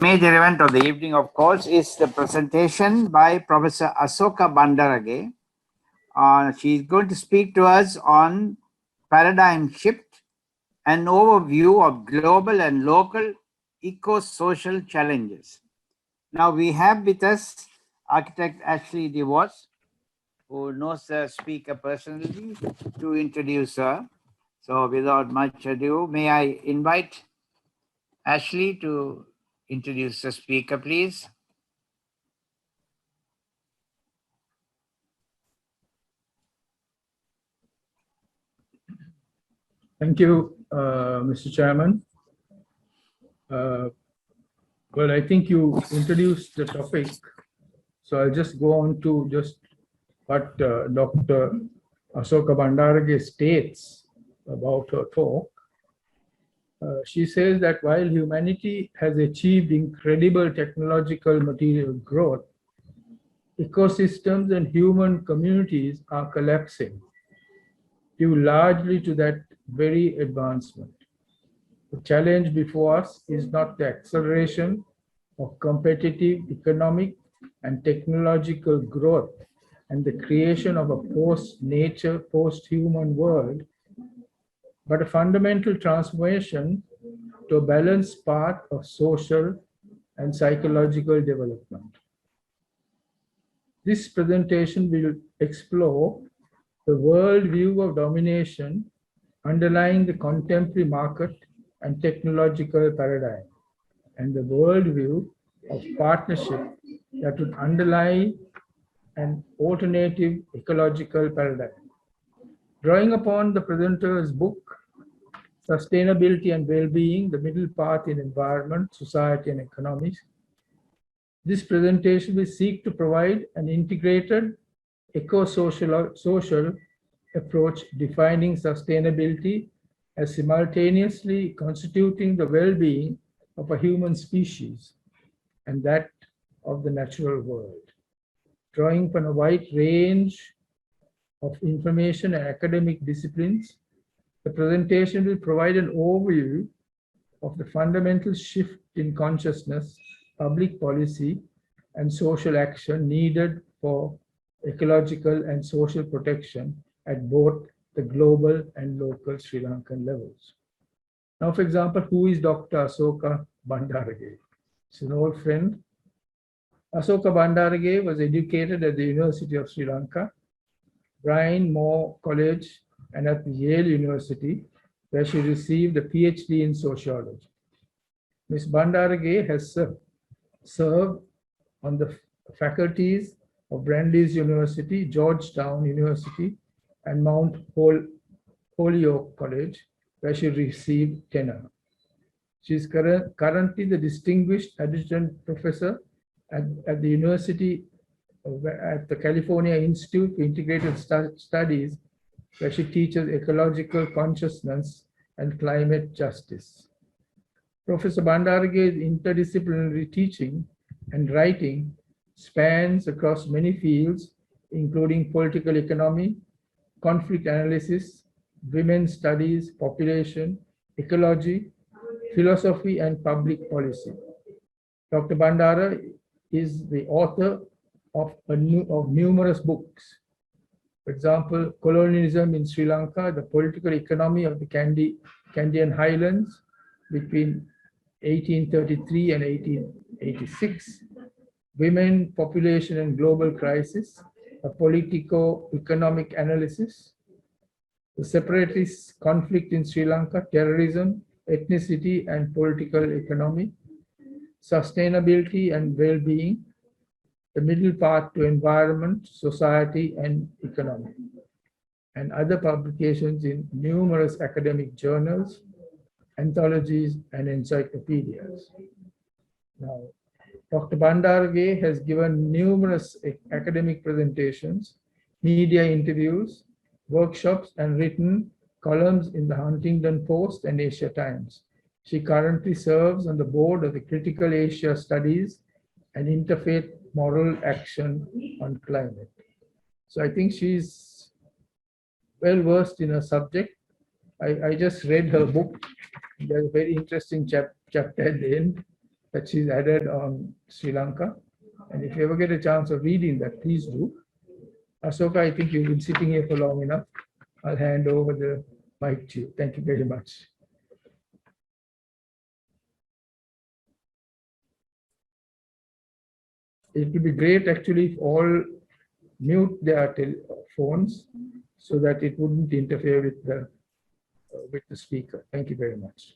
major event of the evening, of course, is the presentation by Professor Asoka Bandarage. She is going to speak to us on paradigm shift, an overview of global and local eco-social challenges. Now we have with us architect Ashley DeVos, who knows the speaker personally, to introduce her. So without much ado, may I invite Ashley to introduce the speaker, please. Thank you, Mr. Chairman. Well, I think you introduced the topic, so I'll just go on to just what Dr. Asoka Bandarage states about her talk. She says that while humanity has achieved incredible technological material growth, ecosystems and human communities are collapsing due largely to that very advancement. The challenge before us is not the acceleration of competitive economic and technological growth and the creation of a post-nature, post-human world, but a fundamental transformation to a balanced path of social and psychological development. This presentation will explore the world view of domination underlying the contemporary market and technological paradigm, and the worldview of partnership that would underlie an alternative ecological paradigm. Drawing upon the presenter's book, Sustainability and Well-Being, the Middle Path in Environment, Society and Economics, this presentation will seek to provide an integrated eco-social approach defining sustainability as simultaneously constituting the well-being of a human species and that of the natural world. Drawing from a wide range of information and academic disciplines, the presentation will provide an overview of the fundamental shift in consciousness, public policy, and social action needed for ecological and social protection at both the global and local Sri Lankan levels. Now, for example, who is Dr. Asoka Bandarage? She's an old friend. Asoka Bandarage was educated at the University of Sri Lanka, Bryn Mawr College, and at Yale University, where she received a PhD in sociology. Ms. Bandarage has served on the faculties of Brandeis University, Georgetown University, and Mount Holyoke College, where she received tenure. She is currently the Distinguished Adjunct Professor at the University at the California Institute for Integrated Studies, where she teaches ecological consciousness and climate justice. Professor Bandarage's interdisciplinary teaching and writing spans across many fields, including political economy, conflict analysis, women's studies, population, ecology, philosophy, and public policy. Dr. Bandara is the author of numerous books. For example, Colonialism in Sri Lanka, the political economy of the Candian Highlands between 1833 and 1886, Women, Population and Global Crisis, a politico-economic analysis, the separatist conflict in Sri Lanka, terrorism, ethnicity and political economy, sustainability and well-being, the middle path to environment, society and economy, and other publications in numerous academic journals, anthologies and encyclopedias. Now, Dr. Bandarage has given numerous academic presentations, media interviews, workshops, and written columns in the Huntington Post and Asia Times. She currently serves on the board of the Critical Asia Studies and Interfaith Moral Action on Climate. So I think she's well versed in her subject. I just read her book. There's a very interesting chapter at the end. that she's added on Sri Lanka. And if you ever get a chance of reading that, please do. Asoka, I think you've been sitting here for long enough. I'll hand over the mic to you. Thank you very much. It would be great actually if all mute their phones so that it wouldn't interfere with the speaker. Thank you very much.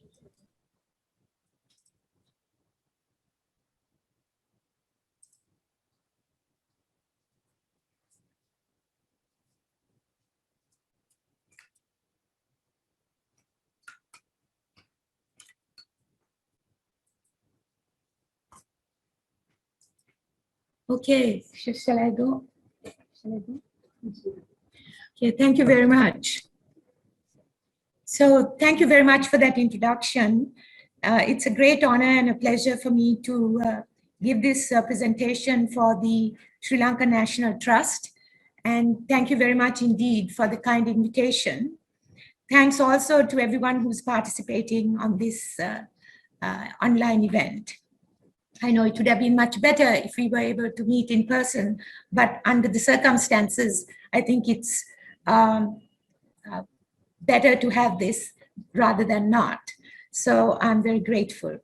Okay, shall I go? Shall I go? Okay, thank you very much. So thank you very much for that introduction. It's a great honor and a pleasure for me to give this presentation for the Sri Lanka National Trust. And thank you very much indeed for the kind invitation. Thanks also to everyone who's participating on this online event. I know it would have been much better if we were able to meet in person, but under the circumstances, I think it's better to have this rather than not. So I'm very grateful.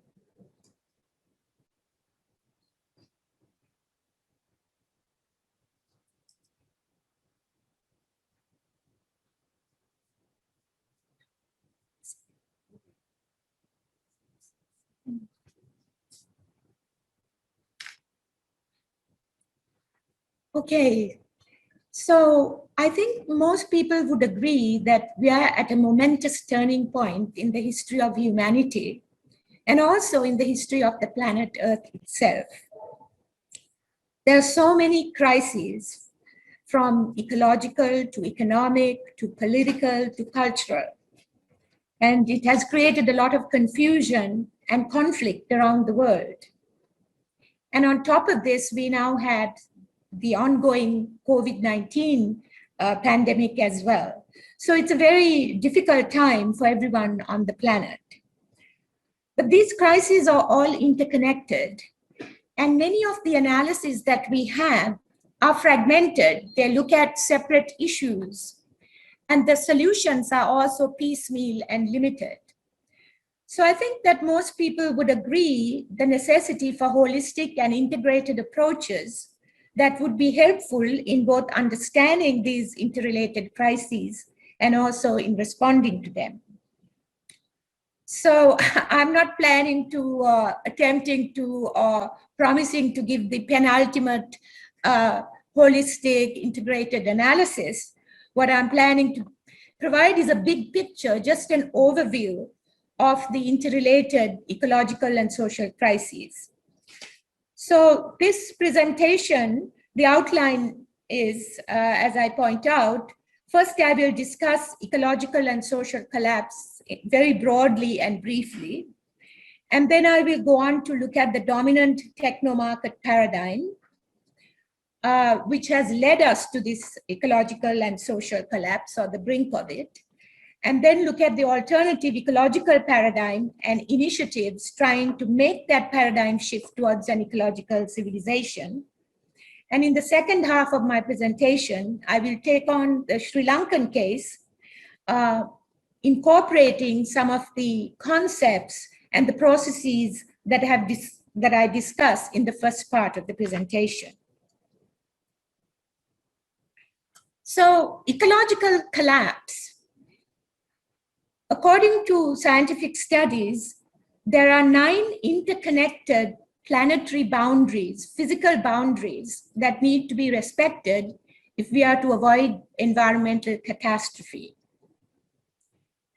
Okay, so I think most people would agree that we are at a momentous turning point in the history of humanity and also in the history of the planet Earth itself. There are so many crises, from ecological to economic to political to cultural. And it has created a lot of confusion and conflict around the world. And on top of this, we now had the ongoing COVID-19 pandemic as well. So it's a very difficult time for everyone on the planet. But these crises are all interconnected. And many of the analyses that we have are fragmented. They look at separate issues. And the solutions are also piecemeal and limited. So I think that most people would agree the necessity for holistic and integrated approaches that would be helpful in both understanding these interrelated crises and also in responding to them. So I'm not planning to, attempting to, promising to give the penultimate holistic integrated analysis. What I'm planning to provide is a big picture, just an overview of the interrelated ecological and social crises. So this presentation, the outline is, as I point out, first I will discuss ecological and social collapse very broadly and briefly. And then I will go on to look at the dominant techno-market paradigm, which has led us to this ecological and social collapse or the brink of it. And then look at the alternative ecological paradigm and initiatives trying to make that paradigm shift towards an ecological civilization. And in the second half of my presentation, I will take on the Sri Lankan case, incorporating some of the concepts and the processes that I discussed in the first part of the presentation. So ecological collapse. According to scientific studies, there are 9 interconnected planetary boundaries, physical boundaries that need to be respected if we are to avoid environmental catastrophe.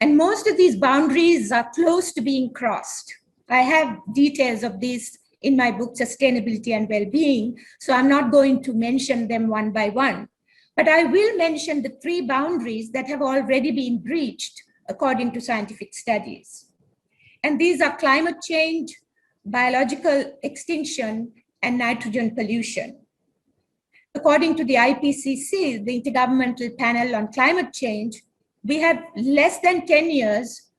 And most of these boundaries are close to being crossed. I have details of this in my book, Sustainability and Wellbeing, so I'm not going to mention them one by one, but I will mention the 3 boundaries that have already been breached according to scientific studies. And these are climate change, biological extinction, and nitrogen pollution. According to the IPCC, the Intergovernmental Panel on Climate Change, we have less than 10 years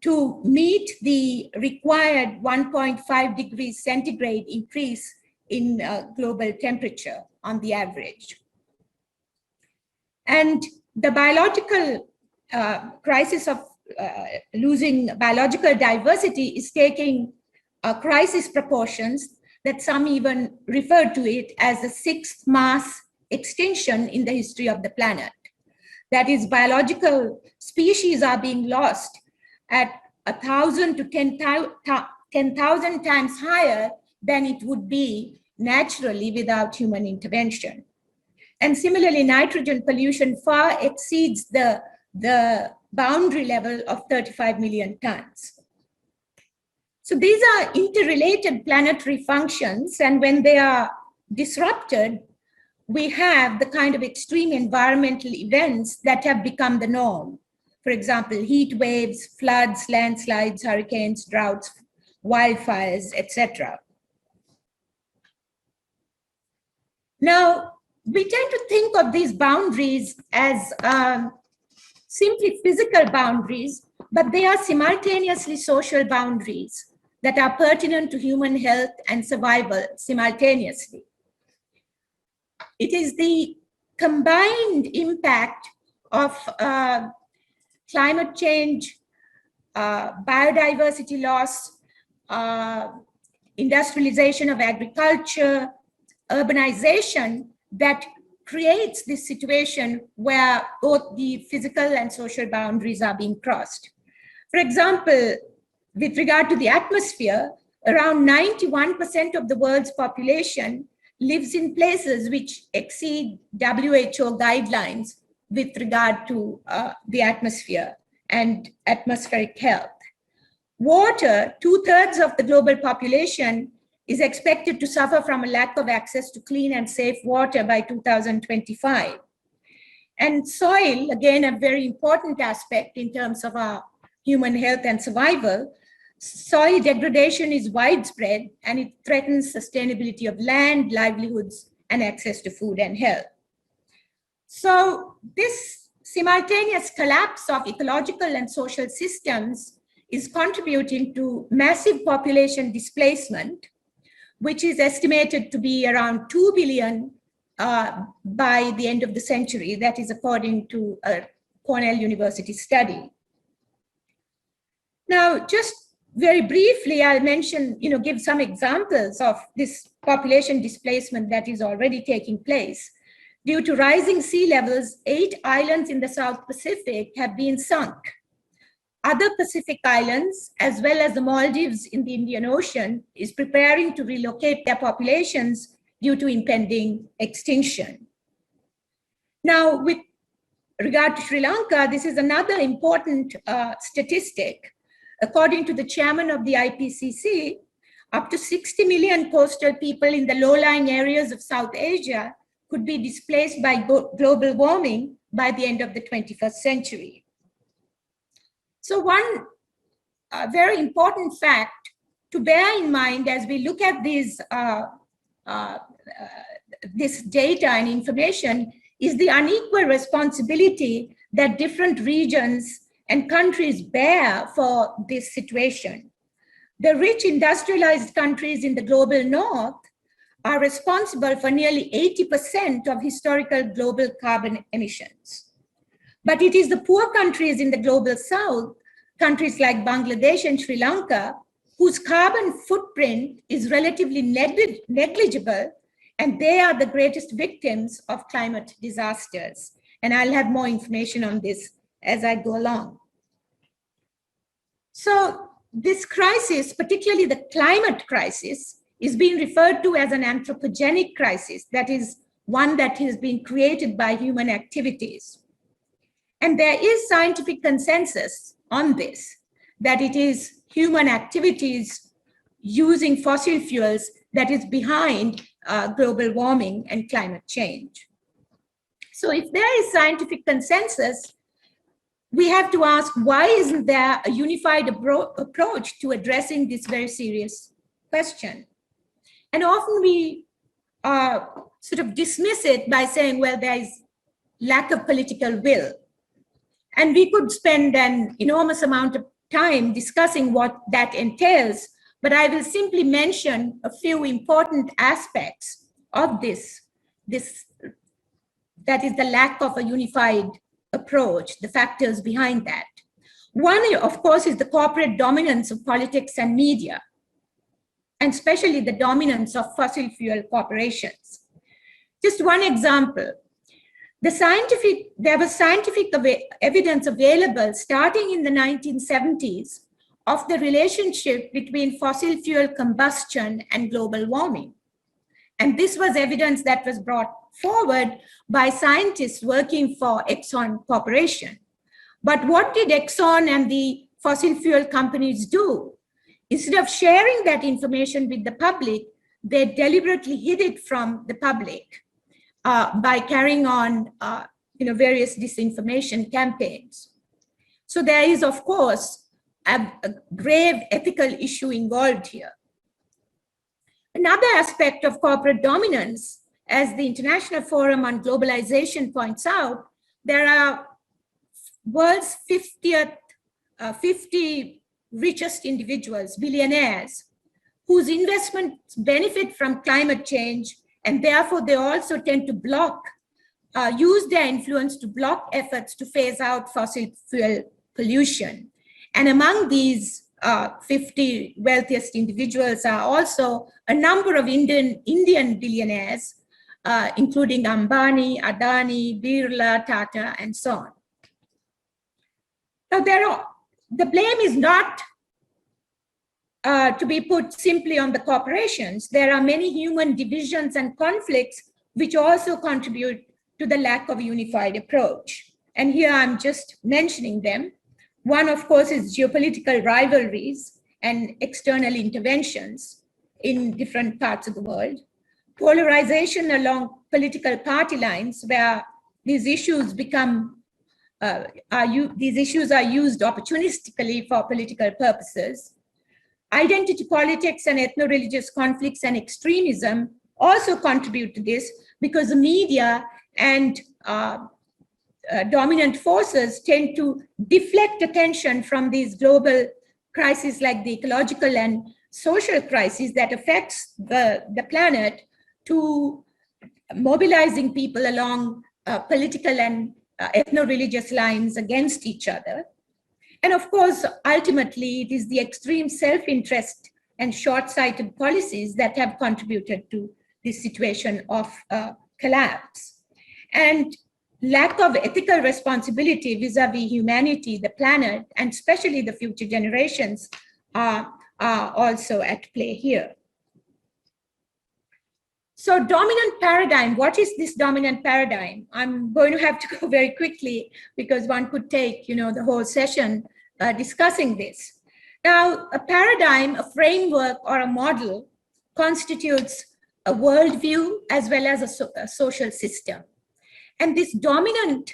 to meet the required 1.5 degrees centigrade increase in global temperature on the average. And the biological crisis of losing biological diversity is taking crisis proportions that some even refer to it as the 6th mass extinction in the history of the planet. That is, biological species are being lost at 1,000 to 10,000 times higher than it would be naturally without human intervention. And similarly, nitrogen pollution far exceeds the boundary level of 35 million tons. So these are interrelated planetary functions, and when they are disrupted, we have the kind of extreme environmental events that have become the norm. For example, heat waves, floods, landslides, hurricanes, droughts, wildfires, etc. Now, we tend to think of these boundaries as simply physical boundaries, but they are simultaneously social boundaries that are pertinent to human health and survival simultaneously. It is the combined impact of climate change, biodiversity loss, industrialization of agriculture, urbanization that creates this situation where both the physical and social boundaries are being crossed. For example, with regard to the atmosphere, around 91% of the world's population lives in places which exceed WHO guidelines with regard to the atmosphere and atmospheric health. Water, 2/3 of the global population, is expected to suffer from a lack of access to clean and safe water by 2025. And soil, again, a very important aspect in terms of our human health and survival. Soil degradation is widespread and it threatens sustainability of land, livelihoods, and access to food and health. So this simultaneous collapse of ecological and social systems is contributing to massive population displacement, which is estimated to be around 2 billion by the end of the century. That is according to a Cornell University study. Now, just very briefly, I'll mention, give some examples of this population displacement that is already taking place. Due to rising sea levels, 8 islands in the South Pacific have been sunk. Other Pacific islands, as well as the Maldives in the Indian Ocean, is preparing to relocate their populations due to impending extinction. Now, with regard to Sri Lanka, this is another important statistic. According to the chairman of the IPCC, up to 60 million coastal people in the low-lying areas of South Asia could be displaced by global warming by the end of the 21st century. So one very important fact to bear in mind as we look at these, this data and information is the unequal responsibility that different regions and countries bear for this situation. The rich industrialized countries in the global north are responsible for nearly 80% of historical global carbon emissions. But it is the poor countries in the global south, countries like Bangladesh and Sri Lanka, whose carbon footprint is relatively negligible, and they are the greatest victims of climate disasters. And I'll have more information on this as I go along. So this crisis, particularly the climate crisis, is being referred to as an anthropogenic crisis, that is, one that has been created by human activities. And there is scientific consensus on this, that it is human activities using fossil fuels that is behind global warming and climate change. So if there is scientific consensus, we have to ask, why isn't there a unified approach to addressing this very serious question? And often we sort of dismiss it by saying, well, there is lack of political will. And we could spend an enormous amount of time discussing what that entails, but I will simply mention a few important aspects of this, that is the lack of a unified approach, the factors behind that. One, of course, is the corporate dominance of politics and media, and especially the dominance of fossil fuel corporations. Just one example, there was scientific evidence available starting in the 1970s of the relationship between fossil fuel combustion and global warming. And this was evidence that was brought forward by scientists working for Exxon Corporation. But what did Exxon and the fossil fuel companies do? Instead of sharing that information with the public, they deliberately hid it from the public by carrying on various disinformation campaigns. So there is, of course, a grave ethical issue involved here. Another aspect of corporate dominance, as the International Forum on Globalization points out, there are world's 50 richest individuals, billionaires, whose investments benefit from climate change, and therefore they also tend to use their influence to block efforts to phase out fossil fuel pollution. And among these 50 wealthiest individuals are also a number of Indian billionaires, including Ambani, Adani, Birla, Tata, and so on. Now, the blame is not to be put simply on the corporations. There are many human divisions and conflicts which also contribute to the lack of a unified approach. And here I'm just mentioning them. One, of course, is geopolitical rivalries and external interventions in different parts of the world. Polarization along political party lines, where these issues are used opportunistically for political purposes. Identity politics and ethno-religious conflicts and extremism also contribute to this, because the media and dominant forces tend to deflect attention from these global crises like the ecological and social crisis that affects the planet, to mobilizing people along political and ethno-religious lines against each other. And of course, ultimately, it is the extreme self-interest and short-sighted policies that have contributed to this situation of collapse. And lack of ethical responsibility vis-a-vis humanity, the planet, and especially the future generations are also at play here. So dominant paradigm, what is this dominant paradigm? I'm going to have to go very quickly because one could take, the whole session discussing this. Now, a paradigm, a framework, or a model constitutes a worldview as well as a social system. And this dominant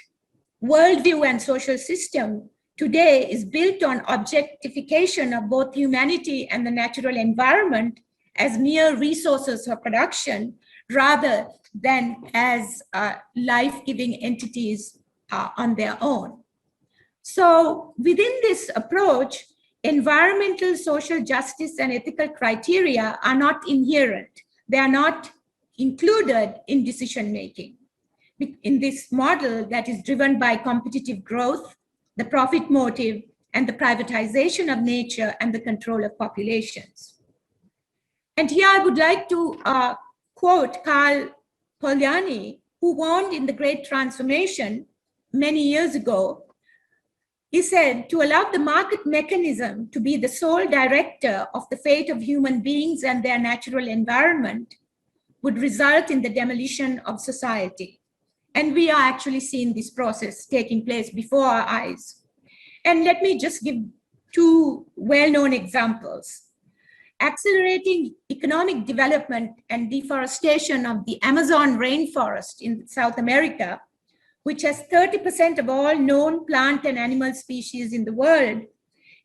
worldview and social system today is built on objectification of both humanity and the natural environment as mere resources for production, rather than as life-giving entities on their own. So within this approach, environmental, social justice, and ethical criteria are not inherent. They are not included in decision-making. In this model that is driven by competitive growth, the profit motive, and the privatization of nature and the control of populations. And here I would like to quote Karl Polanyi, who warned in The Great Transformation many years ago. He said, to allow the market mechanism to be the sole director of the fate of human beings and their natural environment would result in the demolition of society. And we are actually seeing this process taking place before our eyes. And let me just give two well-known examples. Accelerating economic development and deforestation of the Amazon rainforest in South America, which has 30% of all known plant and animal species in the world,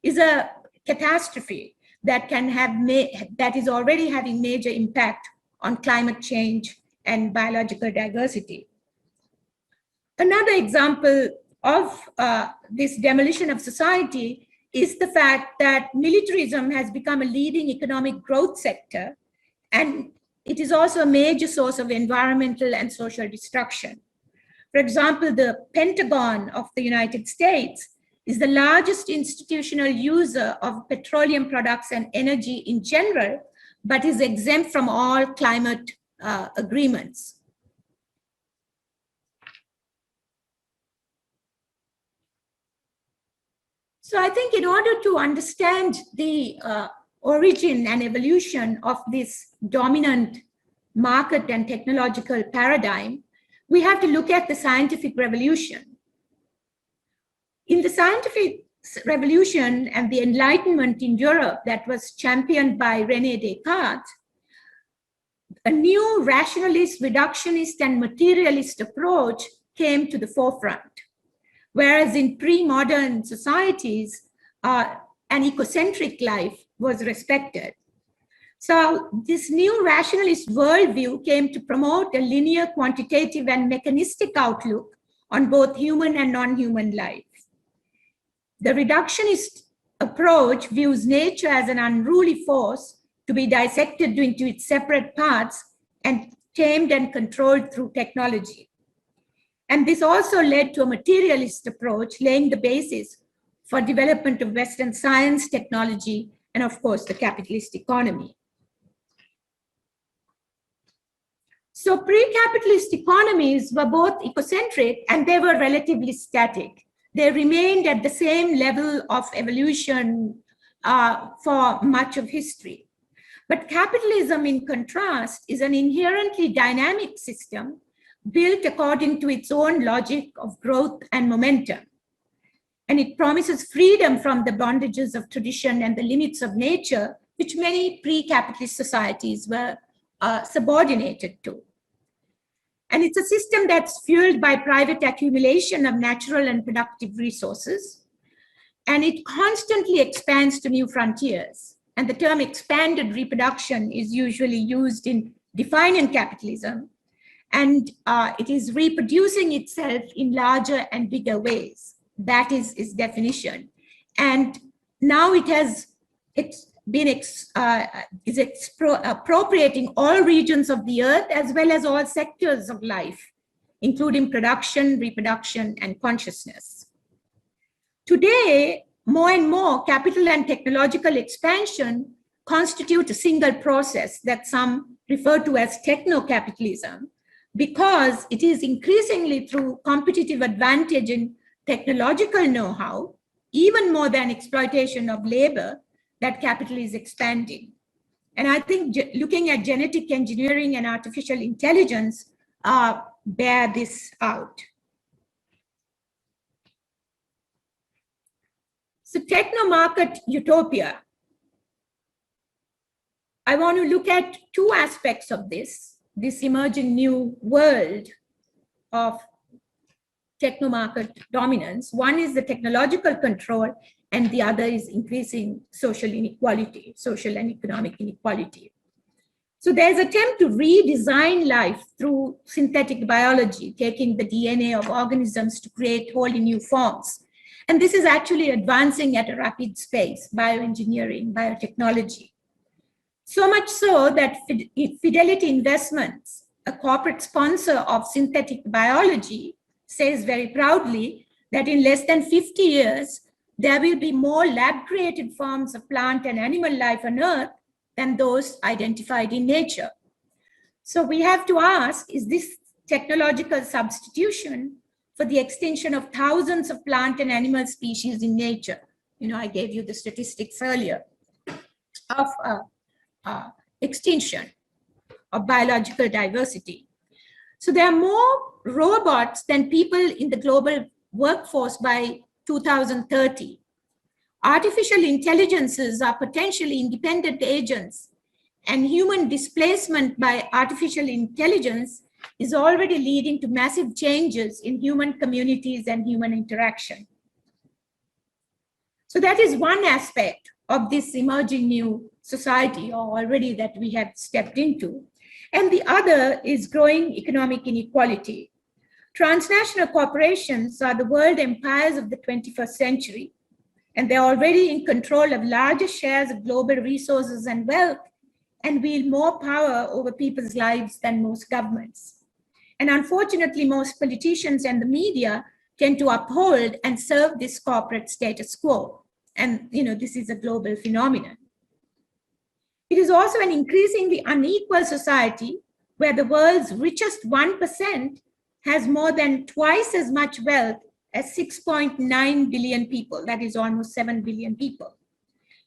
is a catastrophe that that is already having major impact on climate change and biological diversity. Another example of this demolition of society is the fact that militarism has become a leading economic growth sector, and it is also a major source of environmental and social destruction. For example, the Pentagon of the United States is the largest institutional user of petroleum products and energy in general, but is exempt from all climate agreements. So I think in order to understand the origin and evolution of this dominant market and technological paradigm, we have to look at the scientific revolution. In the scientific revolution and the Enlightenment in Europe that was championed by René Descartes, a new rationalist, reductionist, and materialist approach came to the forefront. Whereas in pre-modern societies, an ecocentric life was respected. So this new rationalist worldview came to promote a linear, quantitative, and mechanistic outlook on both human and non-human life. The reductionist approach views nature as an unruly force to be dissected into its separate parts and tamed and controlled through technology. And this also led to a materialist approach, laying the basis for development of Western science, technology, and of course, the capitalist economy. So pre-capitalist economies were both ecocentric and they were relatively static. They remained at the same level of evolution for much of history. But capitalism, in contrast, is an inherently dynamic system built according to its own logic of growth and momentum. And it promises freedom from the bondages of tradition and the limits of nature, which many pre-capitalist societies were subordinated to. And it's a system that's fueled by private accumulation of natural and productive resources. And it constantly expands to new frontiers. And the term expanded reproduction is usually used in defining capitalism. And it is reproducing itself in larger and bigger ways. That is its definition. And now it has been appropriating all regions of the earth as well as all sectors of life, including production, reproduction, and consciousness. Today, more and more capital and technological expansion constitute a single process that some refer to as techno-capitalism, because it is increasingly through competitive advantage in technological know-how, even more than exploitation of labor, that capital is expanding. And I think looking at genetic engineering and artificial intelligence bear this out. So techno-market utopia. I want to look at two aspects of this emerging new world of techno-market dominance. One is the technological control, and the other is increasing social inequality, social and economic inequality. So there's an attempt to redesign life through synthetic biology, taking the DNA of organisms to create wholly new forms. And this is actually advancing at a rapid pace, bioengineering, biotechnology. So much so that Fidelity Investments, a corporate sponsor of synthetic biology, says very proudly that in less than 50 years, there will be more lab-created forms of plant and animal life on Earth than those identified in nature. So we have to ask, is this technological substitution for the extinction of thousands of plant and animal species in nature? You know, I gave you the statistics earlier of extinction of biological diversity. So there are more robots than people in the global workforce by 2030. Artificial intelligences are potentially independent agents, and human displacement by artificial intelligence is already leading to massive changes in human communities and human interaction. So that is one aspect of this emerging new society, or already that we have stepped into. And the other is growing economic inequality. Transnational corporations are the world empires of the 21st century, and they're already in control of larger shares of global resources and wealth, and wield more power over people's lives than most governments. And unfortunately, most politicians and the media tend to uphold and serve this corporate status quo. And this is a global phenomenon. It is also an increasingly unequal society where the world's richest 1% has more than twice as much wealth as 6.9 billion people. That is almost 7 billion people.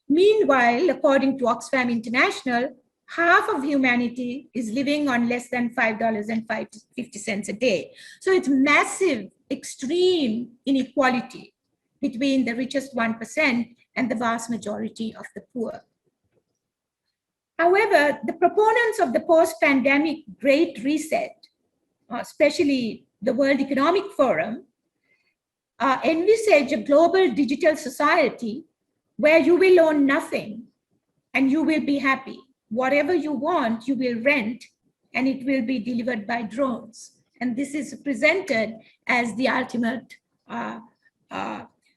Meanwhile, according to Oxfam International, half of humanity is living on less than $5.50 a day. So it's massive, extreme inequality between the richest 1% and the vast majority of the poor. However, the proponents of the post-pandemic Great Reset, especially the World Economic Forum, envisage a global digital society where you will own nothing and you will be happy. Whatever you want, you will rent, and it will be delivered by drones. And this is presented as the ultimate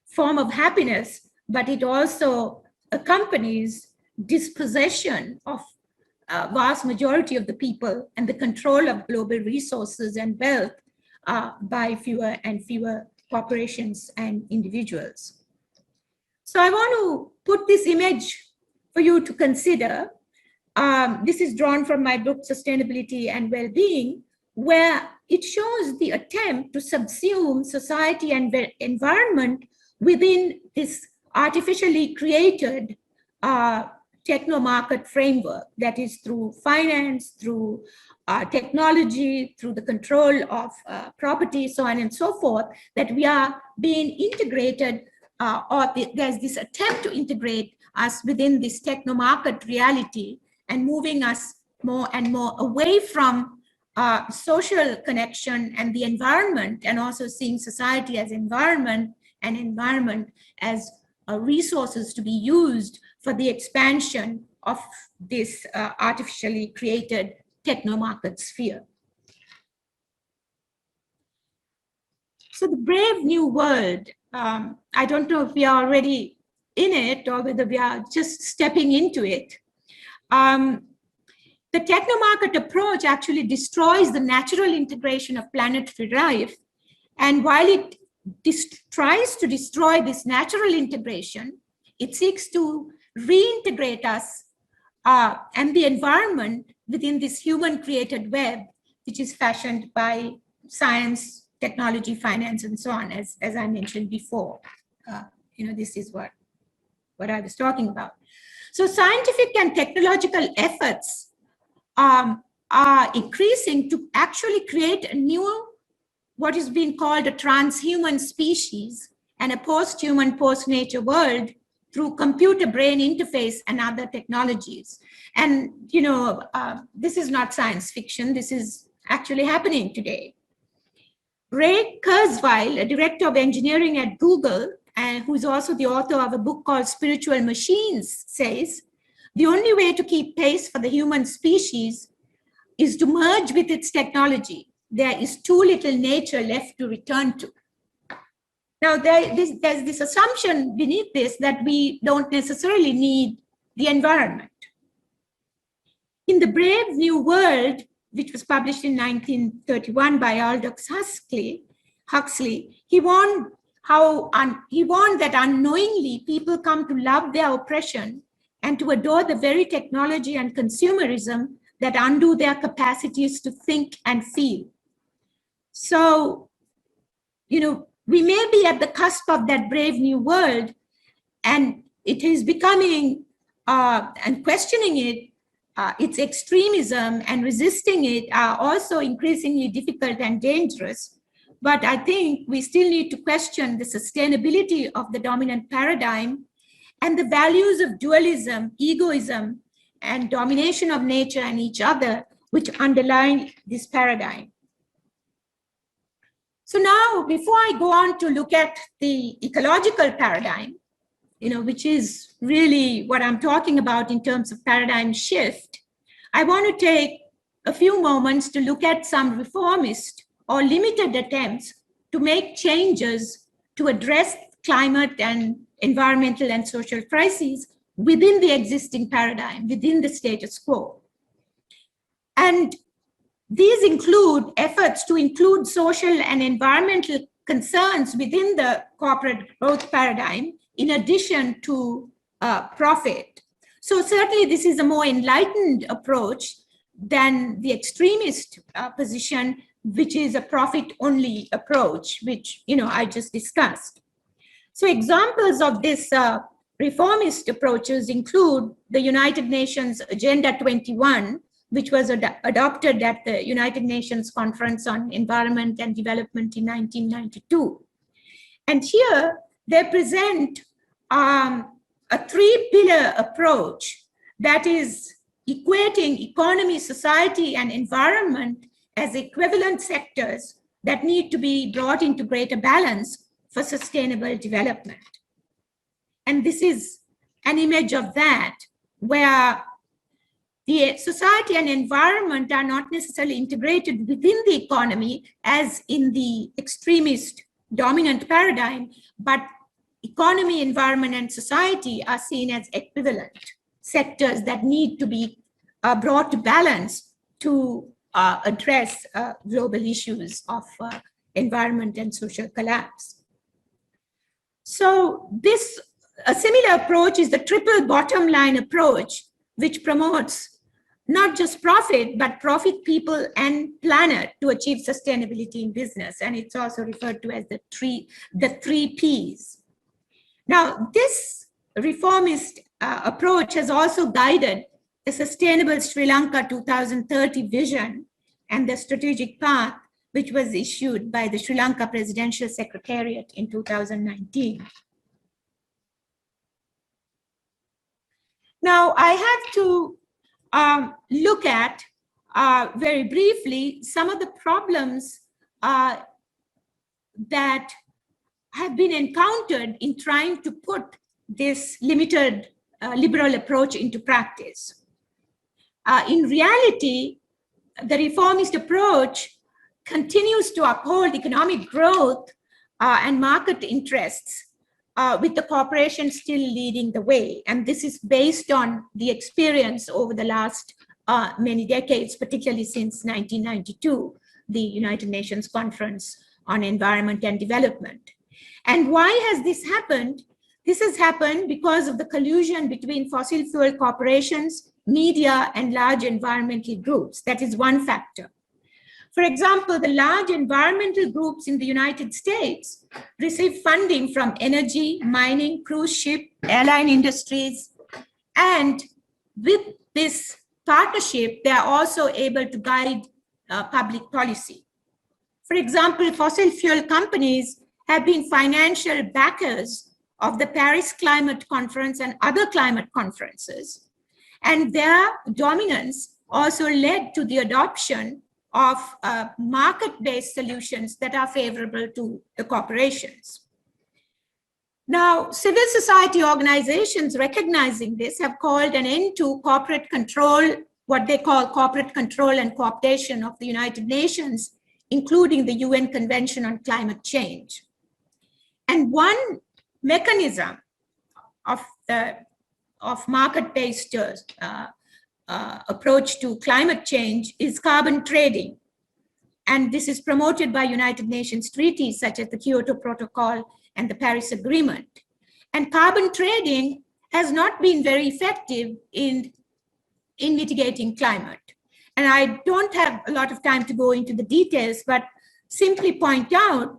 form of happiness, but it also accompanies dispossession of vast majority of the people and the control of global resources and wealth by fewer and fewer corporations and individuals. So I want to put this image for you to consider. This is drawn from my book, Sustainability and Wellbeing, where it shows the attempt to subsume society and environment within this artificially created techno-market framework, that is through finance, through technology, through the control of property, so on and so forth, that we are being integrated, or there's this attempt to integrate us within this techno-market reality and moving us more and more away from social connection and the environment, and also seeing society as environment and environment as resources to be used for the expansion of this artificially created techno-market sphere. So the brave new world, I don't know if we are already in it or whether we are just stepping into it. The techno-market approach actually destroys the natural integration of planetary life. And while it tries to destroy this natural integration, it seeks to reintegrate us and the environment within this human-created web, which is fashioned by science, technology, finance, and so on, as I mentioned before. This is what I was talking about. So scientific and technological efforts are increasing to actually create a new, what is being called a transhuman species and a post-human, post-nature world through computer-brain interface and other technologies. And, this is not science fiction. This is actually happening today. Ray Kurzweil, a director of engineering at Google, and who's also the author of a book called Spiritual Machines, says, the only way to keep pace for the human species is to merge with its technology. There is too little nature left to return to. Now, there's this assumption beneath this that we don't necessarily need the environment. In The Brave New World, which was published in 1931 by Aldous Huxley, he warned that unknowingly people come to love their oppression and to adore the very technology and consumerism that undo their capacities to think and feel. So, we may be at the cusp of that brave new world, and it is becoming, and questioning it, its extremism and resisting it are also increasingly difficult and dangerous. But I think we still need to question the sustainability of the dominant paradigm and the values of dualism, egoism, and domination of nature and each other, which underlie this paradigm. So now, before I go on to look at the ecological paradigm, which is really what I'm talking about in terms of paradigm shift, I want to take a few moments to look at some reformist or limited attempts to make changes to address climate and environmental and social crises within the existing paradigm, within the status quo. And these include efforts to include social and environmental concerns within the corporate growth paradigm, in addition to profit. So certainly this is a more enlightened approach than the extremist position, which is a profit-only approach, which I just discussed. So examples of this reformist approaches include the United Nations Agenda 21, which was adopted at the United Nations Conference on Environment and Development in 1992. And here they present a three-pillar approach that is equating economy, society, and environment as equivalent sectors that need to be brought into greater balance for sustainable development. And this is an image of that, where the society and environment are not necessarily integrated within the economy as in the extremist dominant paradigm, but economy, environment, and society are seen as equivalent sectors that need to be brought to balance to address global issues of environment and social collapse. So a similar approach is the triple bottom line approach, which promotes not just profit, but profit, people, and planet to achieve sustainability in business. And it's also referred to as the three Ps. Now, this reformist approach has also guided the Sustainable Sri Lanka 2030 vision and the strategic path, which was issued by the Sri Lanka Presidential Secretariat in 2019. Now, I have to look at very briefly some of the problems that have been encountered in trying to put this limited liberal approach into practice. In reality, the reformist approach continues to uphold economic growth and market interests, with the corporation still leading the way. And this is based on the experience over the last many decades, particularly since 1992, the United Nations Conference on Environment and Development. And why has this happened? This has happened because of the collusion between fossil fuel corporations, media, and large environmental groups. That is one factor. For example, the large environmental groups in the United States receive funding from energy, mining, cruise ship, airline industries. And with this partnership, they are also able to guide public policy. For example, fossil fuel companies have been financial backers of the Paris Climate Conference and other climate conferences. And their dominance also led to the adoption of market-based solutions that are favorable to the corporations. Now, civil society organizations recognizing this have called an end to corporate control, what they call corporate control and cooptation of the United Nations, including the UN Convention on Climate Change. And one mechanism of market-based approach to climate change is carbon trading. And this is promoted by United Nations treaties such as the Kyoto Protocol and the Paris Agreement. And carbon trading has not been very effective in mitigating climate. And I don't have a lot of time to go into the details, but simply point out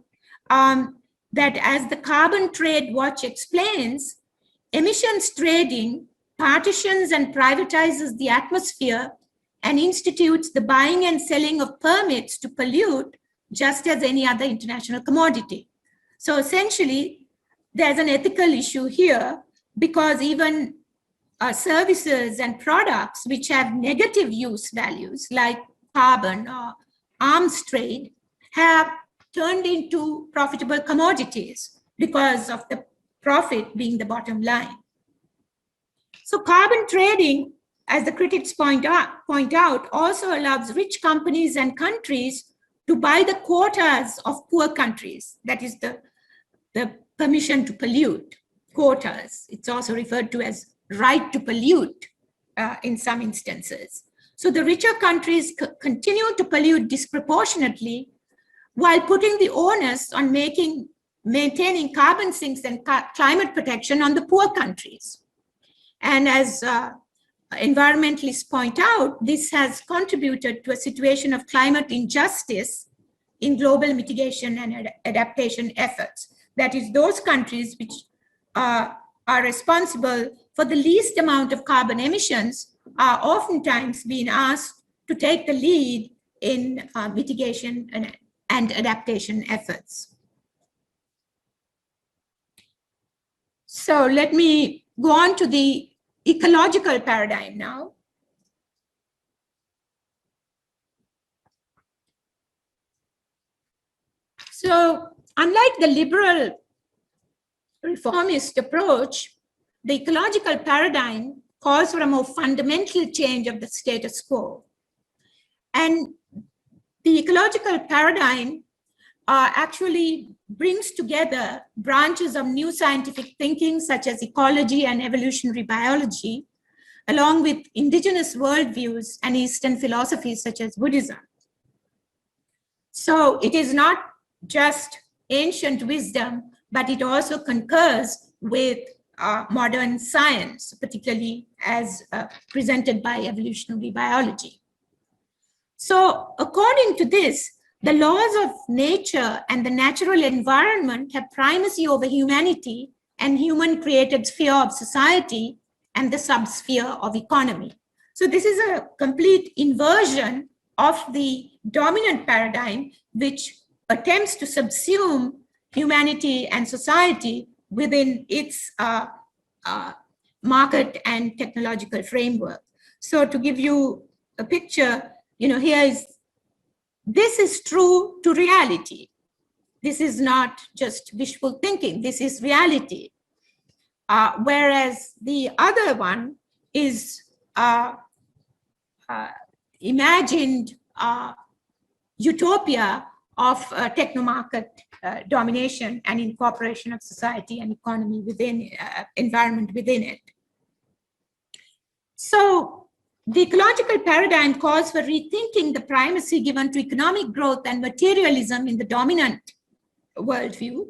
that as the Carbon Trade Watch explains, emissions trading partitions and privatizes the atmosphere and institutes the buying and selling of permits to pollute just as any other international commodity. So essentially, there's an ethical issue here because even services and products which have negative use values like carbon or arms trade have turned into profitable commodities because of the profit being the bottom line. So carbon trading, as the critics point out, also allows rich companies and countries to buy the quotas of poor countries, that is the permission to pollute. quotas. It's also referred to as right to pollute in some instances. So the richer countries continue to pollute disproportionately while putting the onus on maintaining carbon sinks and climate protection on the poor countries. And as environmentalists point out, this has contributed to a situation of climate injustice in global mitigation and adaptation efforts. That is, those countries which are responsible for the least amount of carbon emissions are oftentimes being asked to take the lead in mitigation and adaptation efforts. So let me go on to the ecological paradigm now. So unlike the liberal reformist approach, the ecological paradigm calls for a more fundamental change of the status quo. And the ecological paradigm actually brings together branches of new scientific thinking, such as ecology and evolutionary biology, along with indigenous worldviews and Eastern philosophies, such as Buddhism. So it is not just ancient wisdom, but it also concurs with modern science, particularly as presented by evolutionary biology. So according to this, the laws of nature and the natural environment have primacy over humanity and human-created sphere of society and the subsphere of economy. So this is a complete inversion of the dominant paradigm, which attempts to subsume humanity and society within its market and technological framework. So to give you a picture, this is true to reality. This is not just wishful thinking, this is reality. Whereas the other one is imagined utopia of technomarket domination and incorporation of society and economy within environment within it. So the ecological paradigm calls for rethinking the primacy given to economic growth and materialism in the dominant worldview.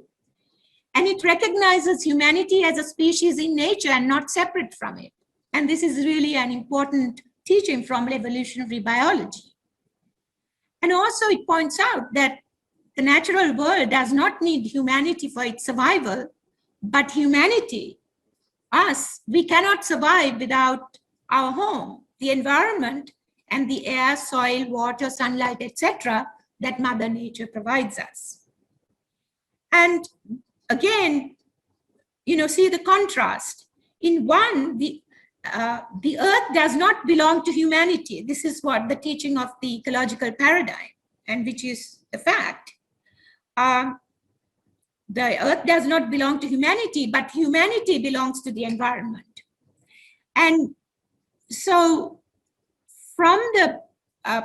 And it recognizes humanity as a species in nature and not separate from it. And this is really an important teaching from evolutionary biology. And also it points out that the natural world does not need humanity for its survival, but humanity, us, we cannot survive without our home, the environment, and the air, soil, water, sunlight, etc., that Mother Nature provides us. And again, see the contrast. In one, the earth does not belong to humanity. This is what the teaching of the ecological paradigm, and which is a fact. The earth does not belong to humanity, but humanity belongs to the environment. And so from the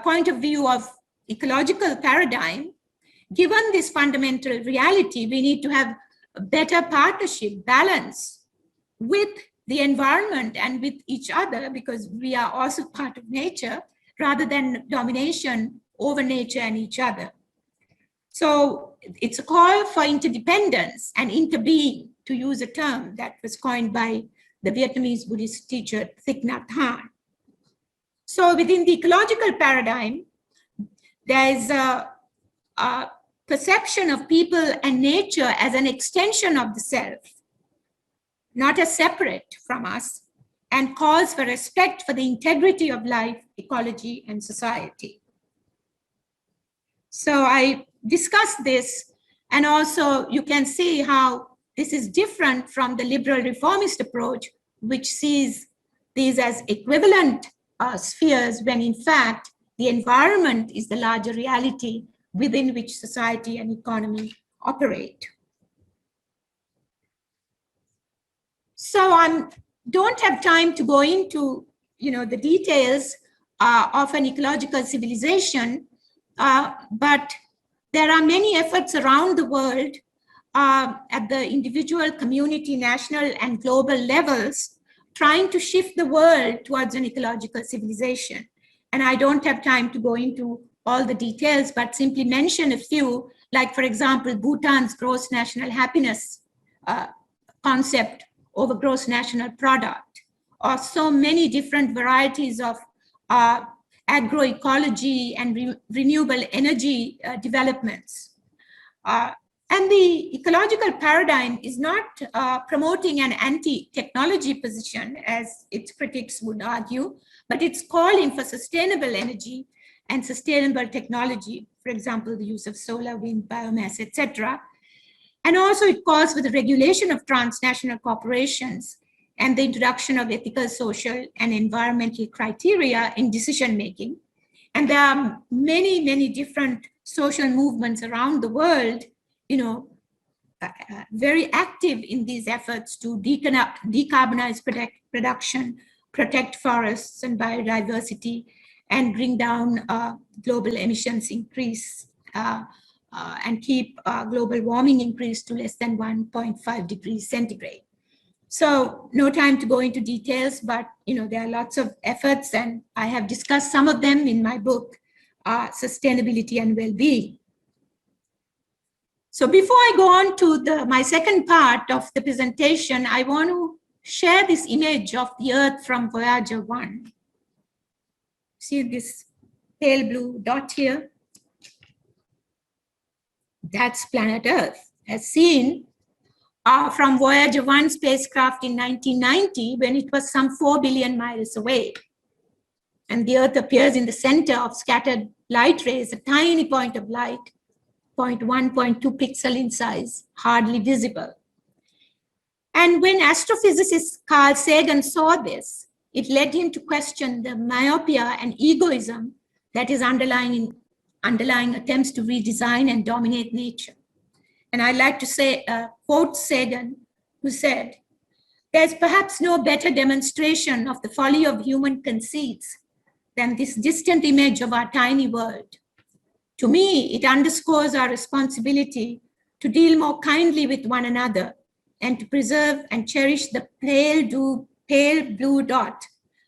point of view of ecological paradigm, given this fundamental reality, we need to have a better partnership, balance with the environment and with each other, because we are also part of nature, rather than domination over nature and each other. So it's a call for interdependence and interbeing, to use a term that was coined by the Vietnamese Buddhist teacher Thich Nhat Hanh. So within the ecological paradigm, there is a perception of people and nature as an extension of the self, not as separate from us, and calls for respect for the integrity of life, ecology, and society. So I discussed this, and also you can see how this is different from the liberal reformist approach, which sees these as equivalent spheres, when in fact the environment is the larger reality within which society and economy operate. So I don't have time to go into the details of an ecological civilization, but there are many efforts around the world at the individual, community, national, and global levels, trying to shift the world towards an ecological civilization. And I don't have time to go into all the details, but simply mention a few, like, for example, Bhutan's gross national happiness concept over gross national product, or so many different varieties of agroecology and renewable energy developments. And the ecological paradigm is not promoting an anti-technology position, as its critics would argue, but it's calling for sustainable energy and sustainable technology, for example, the use of solar, wind, biomass, etc. And also it calls for the regulation of transnational corporations and the introduction of ethical, social, and environmental criteria in decision-making. And there are many, many different social movements around the world, very active in these efforts to decarbonize production, protect forests and biodiversity, and bring down global emissions increase and keep global warming increase to less than 1.5 degrees centigrade. So no time to go into details, but there are lots of efforts, and I have discussed some of them in my book, Sustainability and Well-being. So before I go on to my second part of the presentation, I want to share this image of the Earth from Voyager 1. See this pale blue dot here? That's planet Earth, as seen from Voyager 1 spacecraft in 1990, when it was some 4 billion miles away. And the Earth appears in the center of scattered light rays, a tiny point of light, 0.1, 0.2 pixel in size, hardly visible. And when astrophysicist Carl Sagan saw this, it led him to question the myopia and egoism that is underlying attempts to redesign and dominate nature. And I'd like to say, quote Sagan, who said, "There's perhaps no better demonstration of the folly of human conceits than this distant image of our tiny world. To me, it underscores our responsibility to deal more kindly with one another and to preserve and cherish the pale blue dot,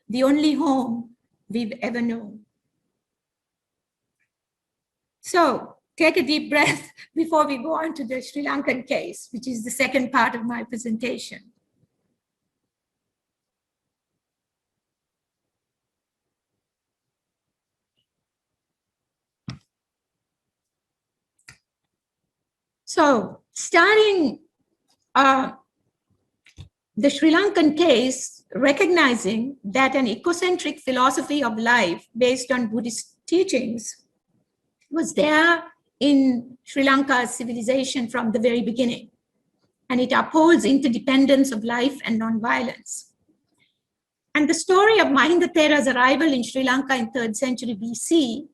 the only home we've ever known." So take a deep breath before we go on to the Sri Lankan case, which is the second part of my presentation. So starting the Sri Lankan case, recognizing that an ecocentric philosophy of life based on Buddhist teachings was there in Sri Lanka's civilization from the very beginning. And it upholds interdependence of life and non-violence. And the story of Mahinda Thera's arrival in Sri Lanka in 3rd century BC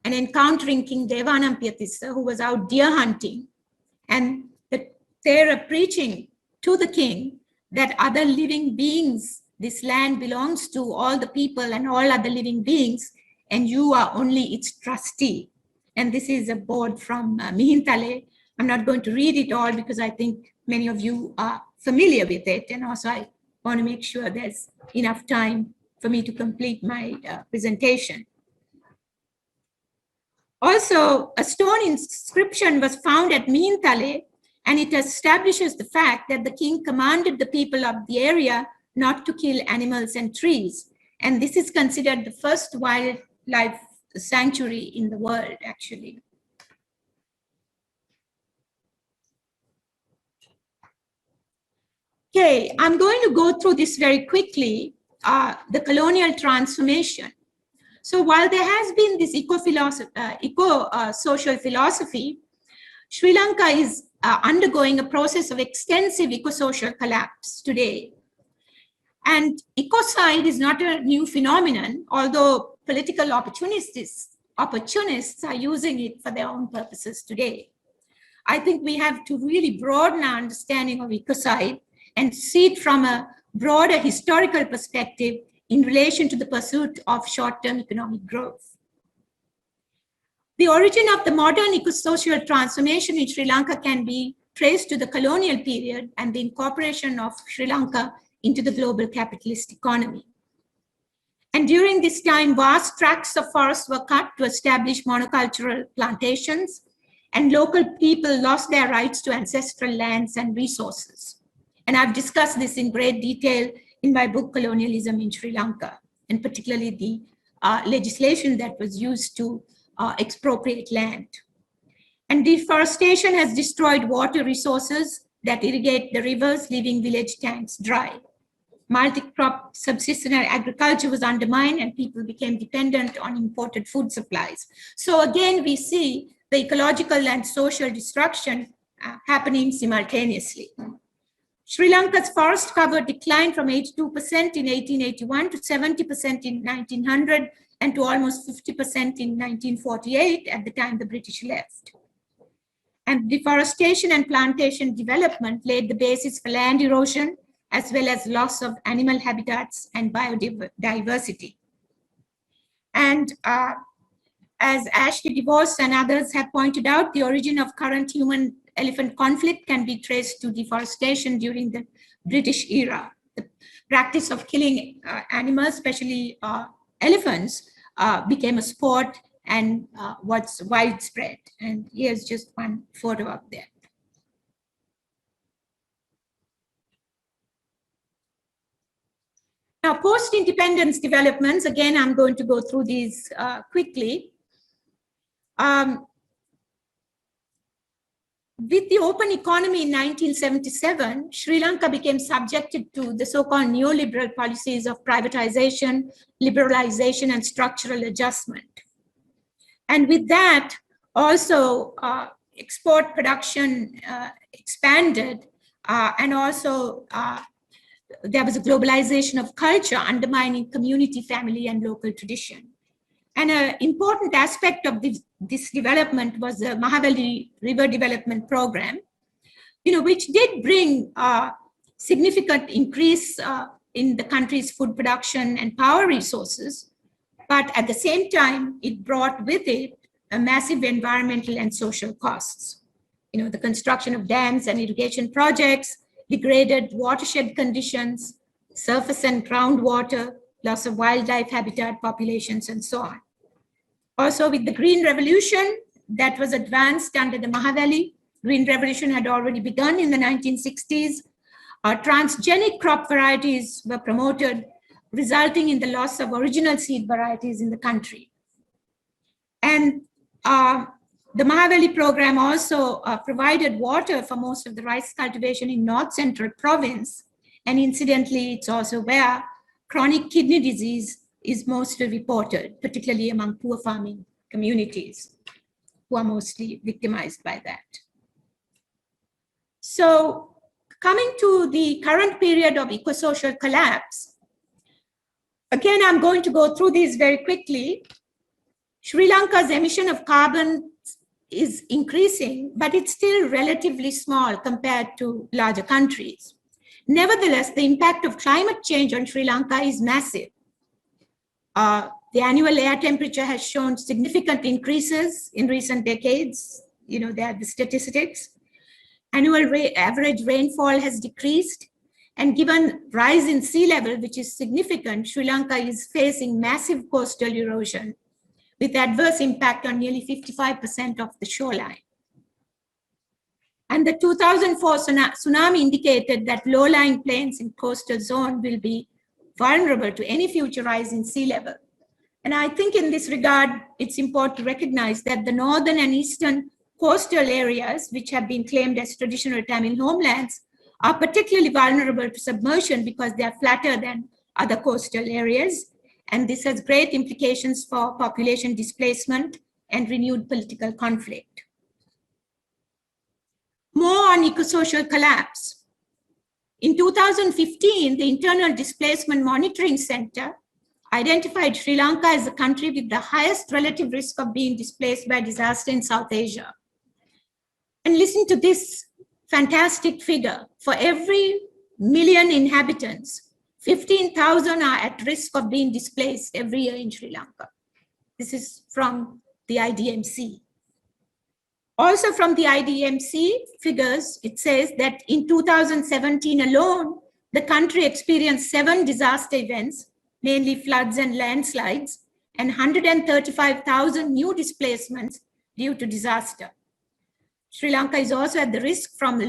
and encountering King Devanampiyatissa, who was out deer hunting, and the Thera preaching to the king that other living beings, this land belongs to all the people and all other living beings, and you are only its trustee. And this is a board from Mihintale. I'm not going to read it all because I think many of you are familiar with it. And also I want to make sure there's enough time for me to complete my presentation. Also, a stone inscription was found at Mihintale, and it establishes the fact that the king commanded the people of the area not to kill animals and trees. And this is considered the first wildlife sanctuary in the world, actually. Okay, I'm going to go through this very quickly, the colonial transformation. So while there has been this eco-social philosophy, Sri Lanka is undergoing a process of extensive eco-social collapse today. And ecocide is not a new phenomenon, although political opportunists are using it for their own purposes today. I think we have to really broaden our understanding of ecocide and see it from a broader historical perspective in relation to the pursuit of short-term economic growth. The origin of the modern ecosocial transformation in Sri Lanka can be traced to the colonial period and the incorporation of Sri Lanka into the global capitalist economy. And during this time, vast tracts of forests were cut to establish monocultural plantations, and local people lost their rights to ancestral lands and resources. And I've discussed this in great detail in my book, Colonialism in Sri Lanka, and particularly the legislation that was used to expropriate land. And deforestation has destroyed water resources that irrigate the rivers, leaving village tanks dry. Multi-crop subsistence agriculture was undermined and people became dependent on imported food supplies. So again, we see the ecological and social destruction happening simultaneously. Sri Lanka's forest cover declined from 82% in 1881 to 70% in 1900 and to almost 50% in 1948 at the time the British left. And deforestation and plantation development laid the basis for land erosion, as well as loss of animal habitats and biodiversity. And as Ashley DeVos and others have pointed out, the origin of current human-elephant conflict can be traced to deforestation during the British era. The practice of killing animals, especially elephants, became a sport and was widespread. And here's just one photo of that. Now, post-independence developments, again, I'm going to go through these quickly. With the open economy in 1977, Sri Lanka became subjected to the so-called neoliberal policies of privatization, liberalization, and structural adjustment. And with that, also export production expanded, and also there was a globalization of culture undermining community, family, and local tradition. And an important aspect of this development was the Mahaveli River Development Program, which did bring significant increase in the country's food production and power resources. But at the same time, it brought with it a massive environmental and social costs. The construction of dams and irrigation projects, degraded watershed conditions, surface and groundwater, loss of wildlife habitat populations, and so on. Also, with the Green Revolution that was advanced under the Mahaveli, Green Revolution had already begun in the 1960s. Transgenic crop varieties were promoted, resulting in the loss of original seed varieties in the country. And the Mahaveli program also provided water for most of the rice cultivation in North Central province. And incidentally, it's also where chronic kidney disease is mostly reported, particularly among poor farming communities who are mostly victimized by that. So coming to the current period of ecosocial collapse, again, I'm going to go through these very quickly. Sri Lanka's emission of carbon is increasing, but it's still relatively small compared to larger countries. Nevertheless, the impact of climate change on Sri Lanka is massive. The annual air temperature has shown significant increases in recent decades. They are the statistics. Annual average rainfall has decreased, and given rise in sea level, which is significant, Sri Lanka is facing massive coastal erosion with adverse impact on nearly 55% of the shoreline. And the 2004 tsunami indicated that low-lying plains in coastal zone will be vulnerable to any future rise in sea level. And I think in this regard, it's important to recognize that the northern and eastern coastal areas, which have been claimed as traditional Tamil homelands, are particularly vulnerable to submersion because they are flatter than other coastal areas. And this has great implications for population displacement and renewed political conflict. More on ecosocial collapse. In 2015, the Internal Displacement Monitoring Center identified Sri Lanka as the country with the highest relative risk of being displaced by disaster in South Asia. And listen to this fantastic figure. For every million inhabitants, 15,000 are at risk of being displaced every year in Sri Lanka. This is from the IDMC. Also from the IDMC figures, it says that in 2017 alone, the country experienced 7 disaster events, mainly floods and landslides, and 135,000 new displacements due to disaster. Sri Lanka is also at the risk from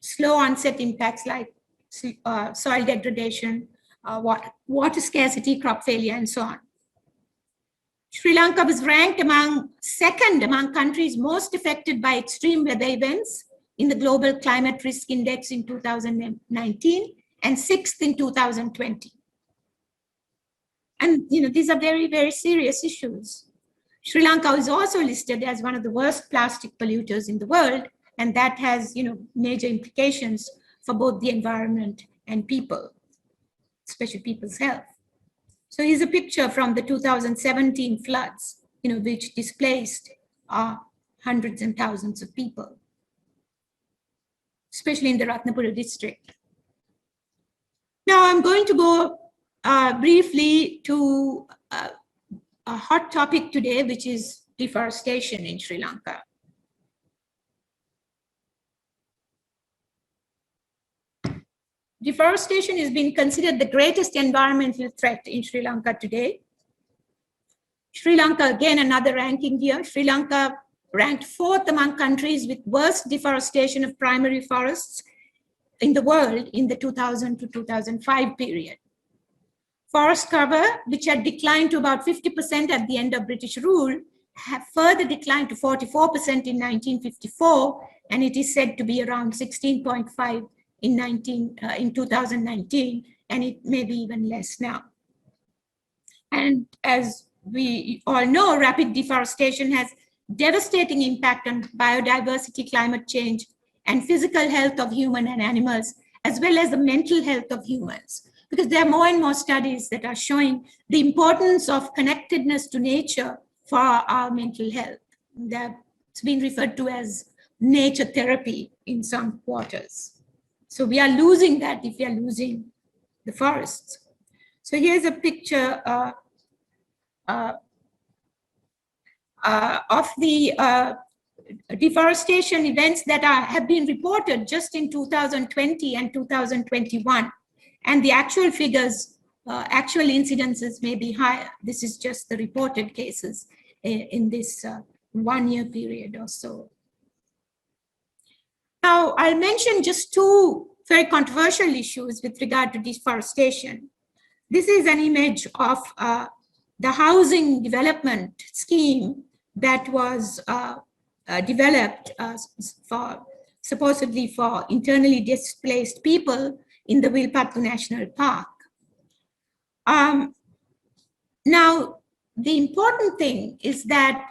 slow onset impacts like soil degradation, water scarcity, crop failure, and so on. Sri Lanka was ranked second among countries most affected by extreme weather events in the Global Climate Risk Index in 2019 and 6th in 2020. And these are very, very serious issues. Sri Lanka is also listed as one of the worst plastic polluters in the world, and that has major implications for both the environment and people, especially people's health. So here's a picture from the 2017 floods, which displaced hundreds and thousands of people, especially in the Ratnapura district. Now I'm going to go briefly to a hot topic today, which is deforestation in Sri Lanka. Deforestation is being considered the greatest environmental threat in Sri Lanka today. Sri Lanka, again, another ranking here. Sri Lanka ranked 4th among countries with worst deforestation of primary forests in the world in the 2000 to 2005 period. Forest cover, which had declined to about 50% at the end of British rule, have further declined to 44% in 1954, and it is said to be around 16.5 in 2019, and it may be even less now. And as we all know, rapid deforestation has devastating impact on biodiversity, climate change, and physical health of human and animals, as well as the mental health of humans. Because there are more and more studies that are showing the importance of connectedness to nature for our mental health. That's been referred to as nature therapy in some quarters. So we are losing that if we are losing the forests. So here's a picture of the deforestation events that have been reported just in 2020 and 2021. And the actual figures, actual incidences may be higher. This is just the reported cases in this 1 year period or so. Now, I'll mention just 2 very controversial issues with regard to deforestation. This is an image of the housing development scheme that was developed supposedly for internally displaced people in the Wilpattu National Park. Now, the important thing is that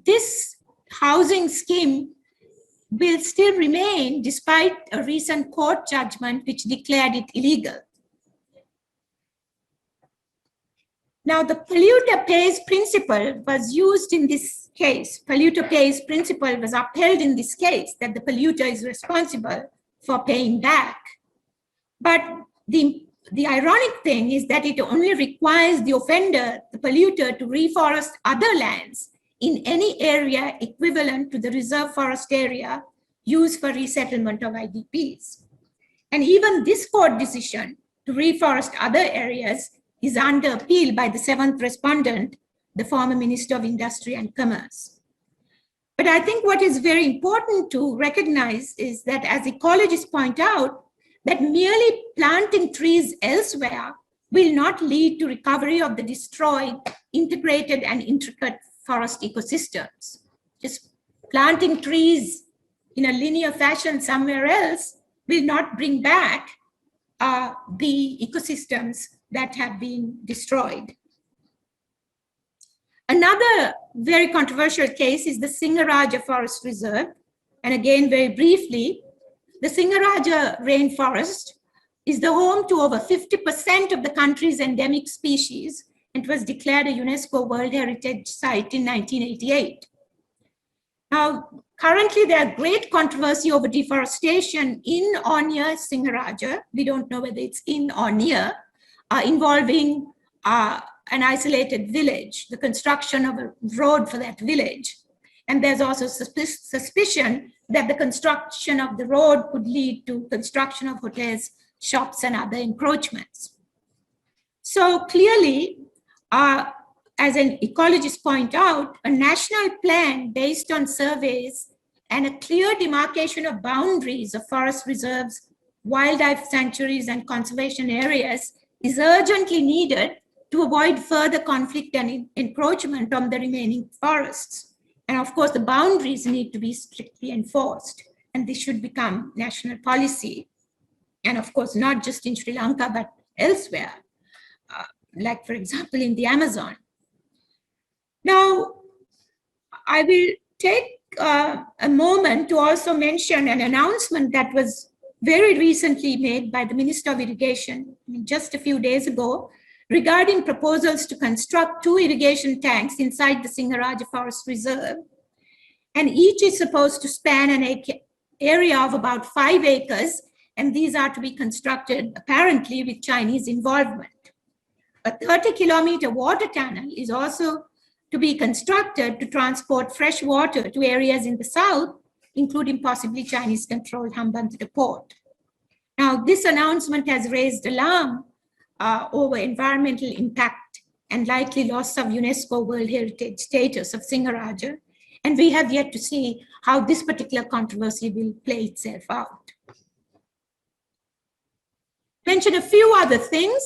this housing scheme will still remain despite a recent court judgment which declared it illegal. Now, the polluter pays principle was used in this case. Polluter pays principle was upheld in this case, that the polluter is responsible for paying back. But the ironic thing is that it only requires the offender, the polluter, to reforest other lands in any area equivalent to the reserve forest area used for resettlement of IDPs. And even this court decision to reforest other areas is under appeal by the 7th respondent, the former Minister of Industry and Commerce. But I think what is very important to recognize is that, as ecologists point out, that merely planting trees elsewhere will not lead to recovery of the destroyed, integrated and intricate forest ecosystems. Just planting trees in a linear fashion somewhere else will not bring back the ecosystems that have been destroyed. Another very controversial case is the Singaraja Forest Reserve. And again, very briefly, the Singaraja rainforest is the home to over 50% of the country's endemic species, and was declared a UNESCO World Heritage Site in 1988. Now, currently there are great controversy over deforestation in or near Singaraja. We don't know whether it's in or near, involving an isolated village, the construction of a road for that village. And there's also suspicion that the construction of the road could lead to construction of hotels, shops, and other encroachments. So clearly, as an ecologist point out, a national plan based on surveys and a clear demarcation of boundaries of forest reserves, wildlife sanctuaries, and conservation areas is urgently needed to avoid further conflict and encroachment on the remaining forests. And of course, the boundaries need to be strictly enforced, and this should become national policy. And of course, not just in Sri Lanka, but elsewhere, like for example, in the Amazon. Now, I will take a moment to also mention an announcement that was very recently made by the Minister of Irrigation just a few days ago regarding proposals to construct 2 irrigation tanks inside the Singaraja Forest Reserve. And each is supposed to span an area of about 5 acres, and these are to be constructed apparently with Chinese involvement. A 30-kilometer water tunnel is also to be constructed to transport fresh water to areas in the south, including possibly Chinese-controlled Hambantota port. Now, this announcement has raised alarm over environmental impact and likely loss of UNESCO World Heritage status of Singaraja, and we have yet to see how this particular controversy will play itself out. Mention a few other things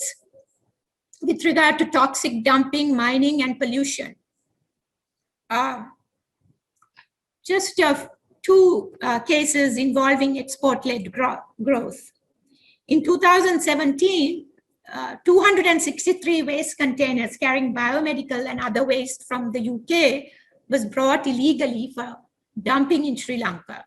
with regard to toxic dumping, mining, and pollution. Just 2 cases involving export-led growth. In 2017, 263 waste containers carrying biomedical and other waste from the UK was brought illegally for dumping in Sri Lanka.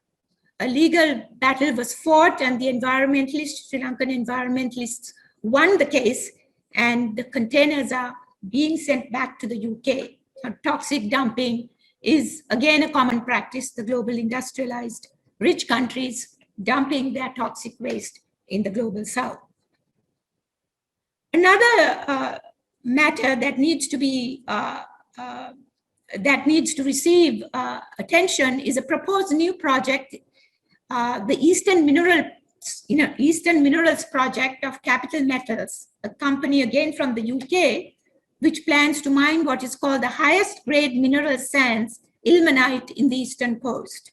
A legal battle was fought, and the environmentalists, Sri Lankan environmentalists, won the case, and the containers are being sent back to the UK. Toxic dumping is again a common practice, the global industrialized rich countries dumping their toxic waste in the global south. Another matter that needs to be receive attention is a proposed new project, the Eastern Minerals project of Capital Metals, a company again from the UK, which plans to mine what is called the highest grade mineral sands, ilmenite, in the eastern coast.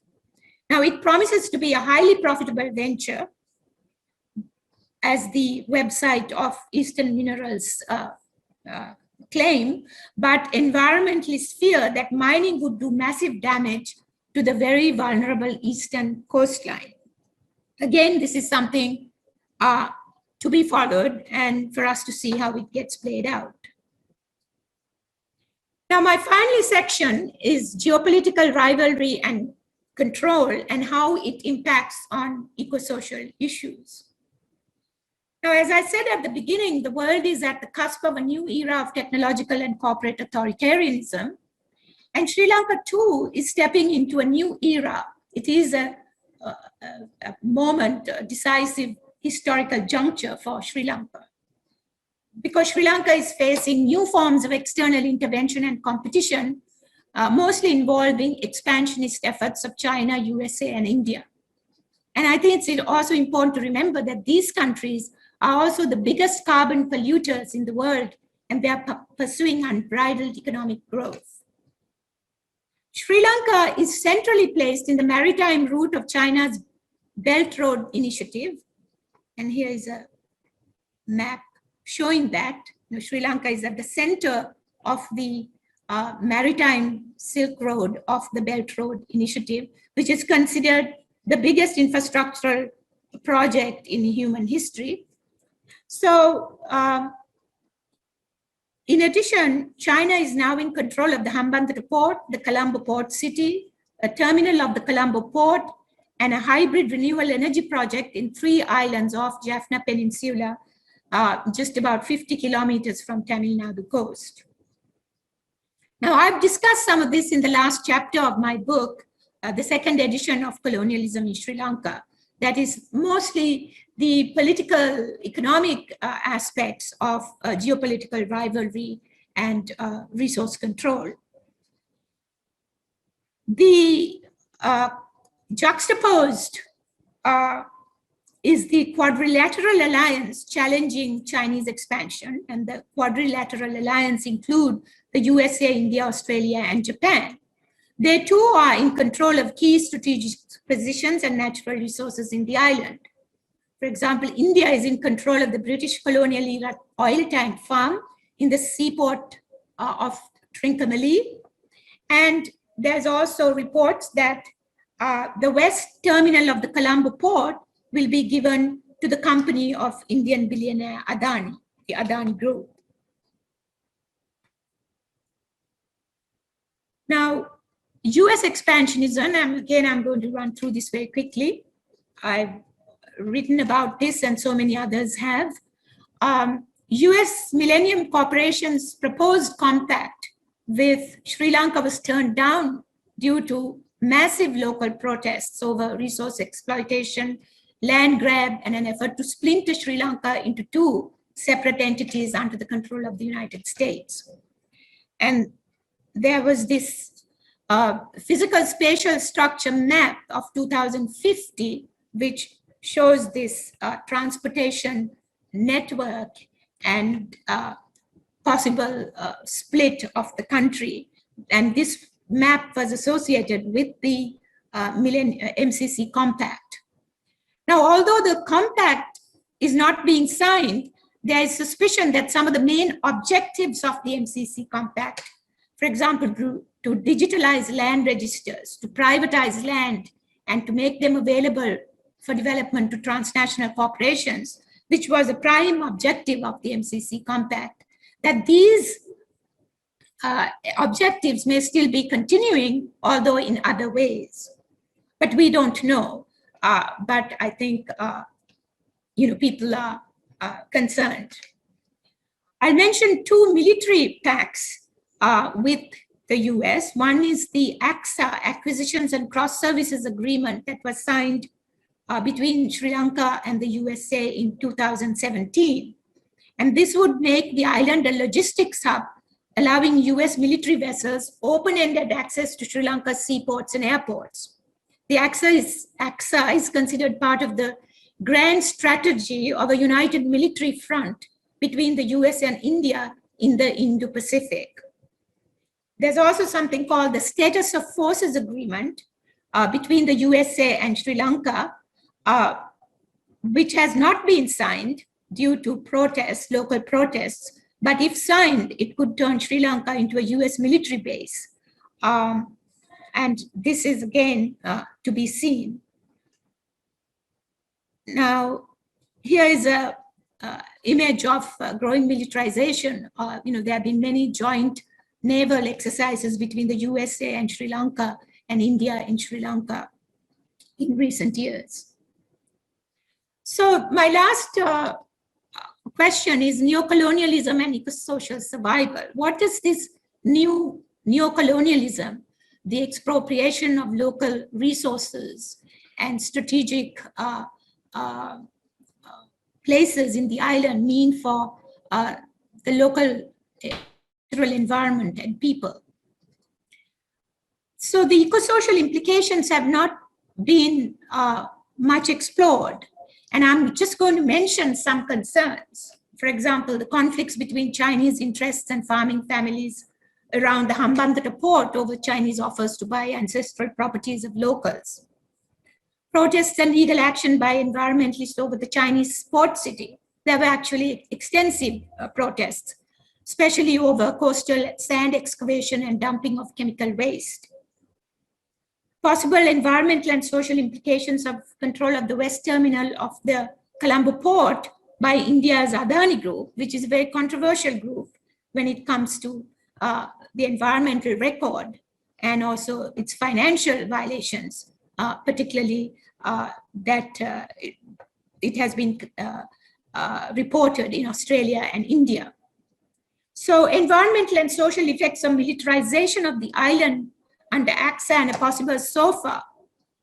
Now, it promises to be a highly profitable venture, as the website of Eastern Minerals claim, but environmentalists fear that mining would do massive damage to the very vulnerable eastern coastline. Again, this is something to be followed and for us to see how it gets played out. Now, my final section is geopolitical rivalry and control and how it impacts on ecosocial issues. Now, as I said at the beginning, the world is at the cusp of a new era of technological and corporate authoritarianism. And Sri Lanka, too, is stepping into a new era. It is a moment, a decisive historical juncture for Sri Lanka. Because Sri Lanka is facing new forms of external intervention and competition, mostly involving expansionist efforts of China, USA, and India. And I think it's also important to remember that these countries are also the biggest carbon polluters in the world, and they are pursuing unbridled economic growth. Sri Lanka is centrally placed in the maritime route of China's Belt Road Initiative. And here is a map showing that Sri Lanka is at the center of the maritime Silk Road of the Belt Road Initiative, which is considered the biggest infrastructural project in human history. So, in addition, China is now in control of the Hambantota port, the Colombo port city, a terminal of the Colombo port, and a hybrid renewable energy project in 3 islands off Jaffna Peninsula, just about 50 kilometers from Tamil Nadu coast. Now, I've discussed some of this in the last chapter of my book, the 2nd edition of Colonialism in Sri Lanka. That is mostly the political, economic aspects of geopolitical rivalry and resource control. The juxtaposed is the Quadrilateral Alliance challenging Chinese expansion, and the Quadrilateral Alliance include the USA, India, Australia, and Japan. They too are in control of key strategic positions and natural resources in the island. For example, India is in control of the British colonial era oil tank farm in the seaport of Trincomalee. And there's also reports that the west terminal of the Colombo port will be given to the company of Indian billionaire Adani, the Adani Group. Now, US expansionism, and again, I'm going to run through this very quickly. I've written about this and so many others have. US Millennium Corporation's proposed compact with Sri Lanka was turned down due to massive local protests over resource exploitation, land grab, and an effort to splinter Sri Lanka into two separate entities under the control of the United States. And there was this physical spatial structure map of 2050, which shows this transportation network and possible split of the country. And this map was associated with the MCC compact. Now, although the compact is not being signed, there is suspicion that some of the main objectives of the MCC compact, for example, to digitalize land registers, to privatize land, and to make them available for development to transnational corporations, which was a prime objective of the MCC compact, that these objectives may still be continuing, although in other ways. But we don't know. But I think people are concerned. I mentioned two military pacts with the US. One is the AXA, Acquisitions and Cross Services Agreement, that was signed between Sri Lanka and the USA in 2017. And this would make the island a logistics hub, allowing US military vessels open-ended access to Sri Lanka's seaports and airports. The AXA is considered part of the grand strategy of a united military front between the US and India in the Indo-Pacific. There's also something called the Status of Forces Agreement between the USA and Sri Lanka, which has not been signed due to protests, local protests. But if signed, it could turn Sri Lanka into a US military base. And this is again to be seen. Now, here is a image of growing militarization. There have been many joint naval exercises between the USA and Sri Lanka and India and Sri Lanka in recent years. So my last question is neocolonialism and ecosocial survival. What is this new neocolonialism, the expropriation of local resources and strategic places in the island mean for the local environment and people? So the ecosocial implications have not been much explored. And I'm just going to mention some concerns. For example, the conflicts between Chinese interests and farming families around the Hambantota port over Chinese offers to buy ancestral properties of locals. Protests and legal action by environmentalists over the Chinese port city. There were actually extensive protests, especially over coastal sand excavation and dumping of chemical waste. Possible environmental and social implications of control of the west terminal of the Colombo port by India's Adani Group, which is a very controversial group when it comes to the environmental record and also its financial violations, particularly that it has been reported in Australia and India. So environmental and social effects of militarization of the island under AXA and a possible SOFA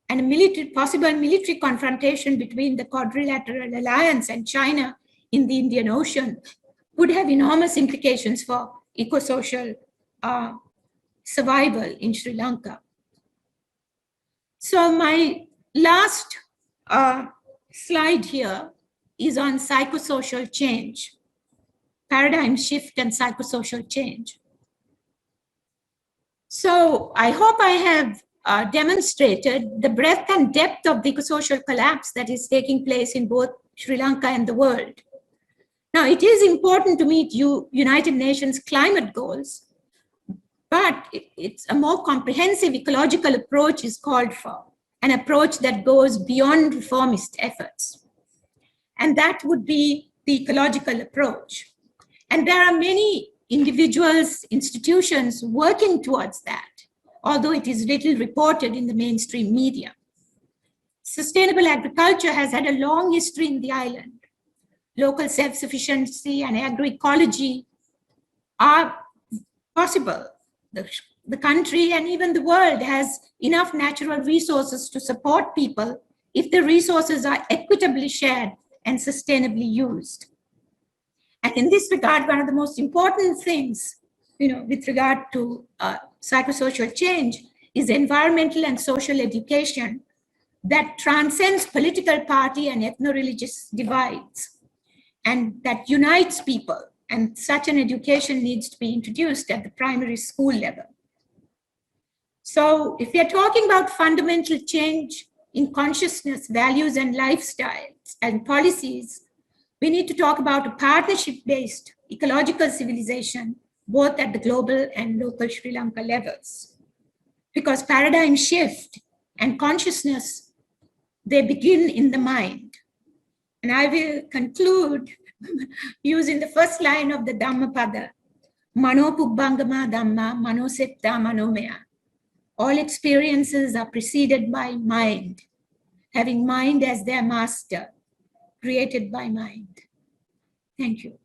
and a possible military confrontation between the Quadrilateral Alliance and China in the Indian Ocean would have enormous implications for ecosocial survival in Sri Lanka. So my last slide here is on psychosocial change, paradigm shift and psychosocial change. So I hope I have demonstrated the breadth and depth of the ecosocial collapse that is taking place in both Sri Lanka and the world. Now, it is important to meet United Nations climate goals, but it's a more comprehensive ecological approach is called for, an approach that goes beyond reformist efforts. And that would be the ecological approach. And there are many individuals, institutions working towards that, although it is little reported in the mainstream media. Sustainable agriculture has had a long history in the island. Local self-sufficiency and agroecology are possible. The country and even the world has enough natural resources to support people if the resources are equitably shared and sustainably used. And in this regard, one of the most important things, with regard to psychosocial change is environmental and social education that transcends political party and ethno-religious divides and that unites people. And such an education needs to be introduced at the primary school level. So if we are talking about fundamental change in consciousness, values, and lifestyles and policies, we need to talk about a partnership-based ecological civilization, both at the global and local Sri Lanka levels. Because paradigm shift and consciousness, they begin in the mind. And I will conclude using the first line of the Dhammapada, Mano Pubbangama Dhamma, Mano Setta Manomaya. All experiences are preceded by mind, having mind as their master, created by mind. Thank you.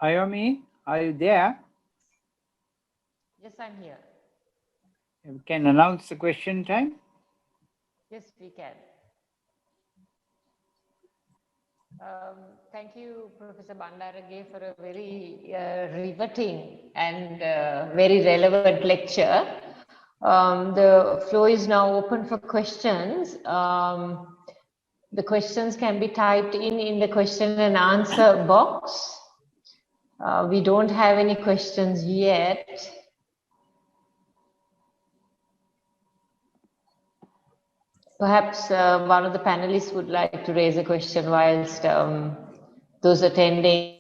Ayomi, are you there? Yes, I'm here. You can announce the question time. Yes, we can. Thank you, Professor Bandarage, for a very riveting and very relevant lecture. The floor is now open for questions. The questions can be typed in the question and answer box. We don't have any questions yet. Perhaps one of the panelists would like to raise a question whilst those attending.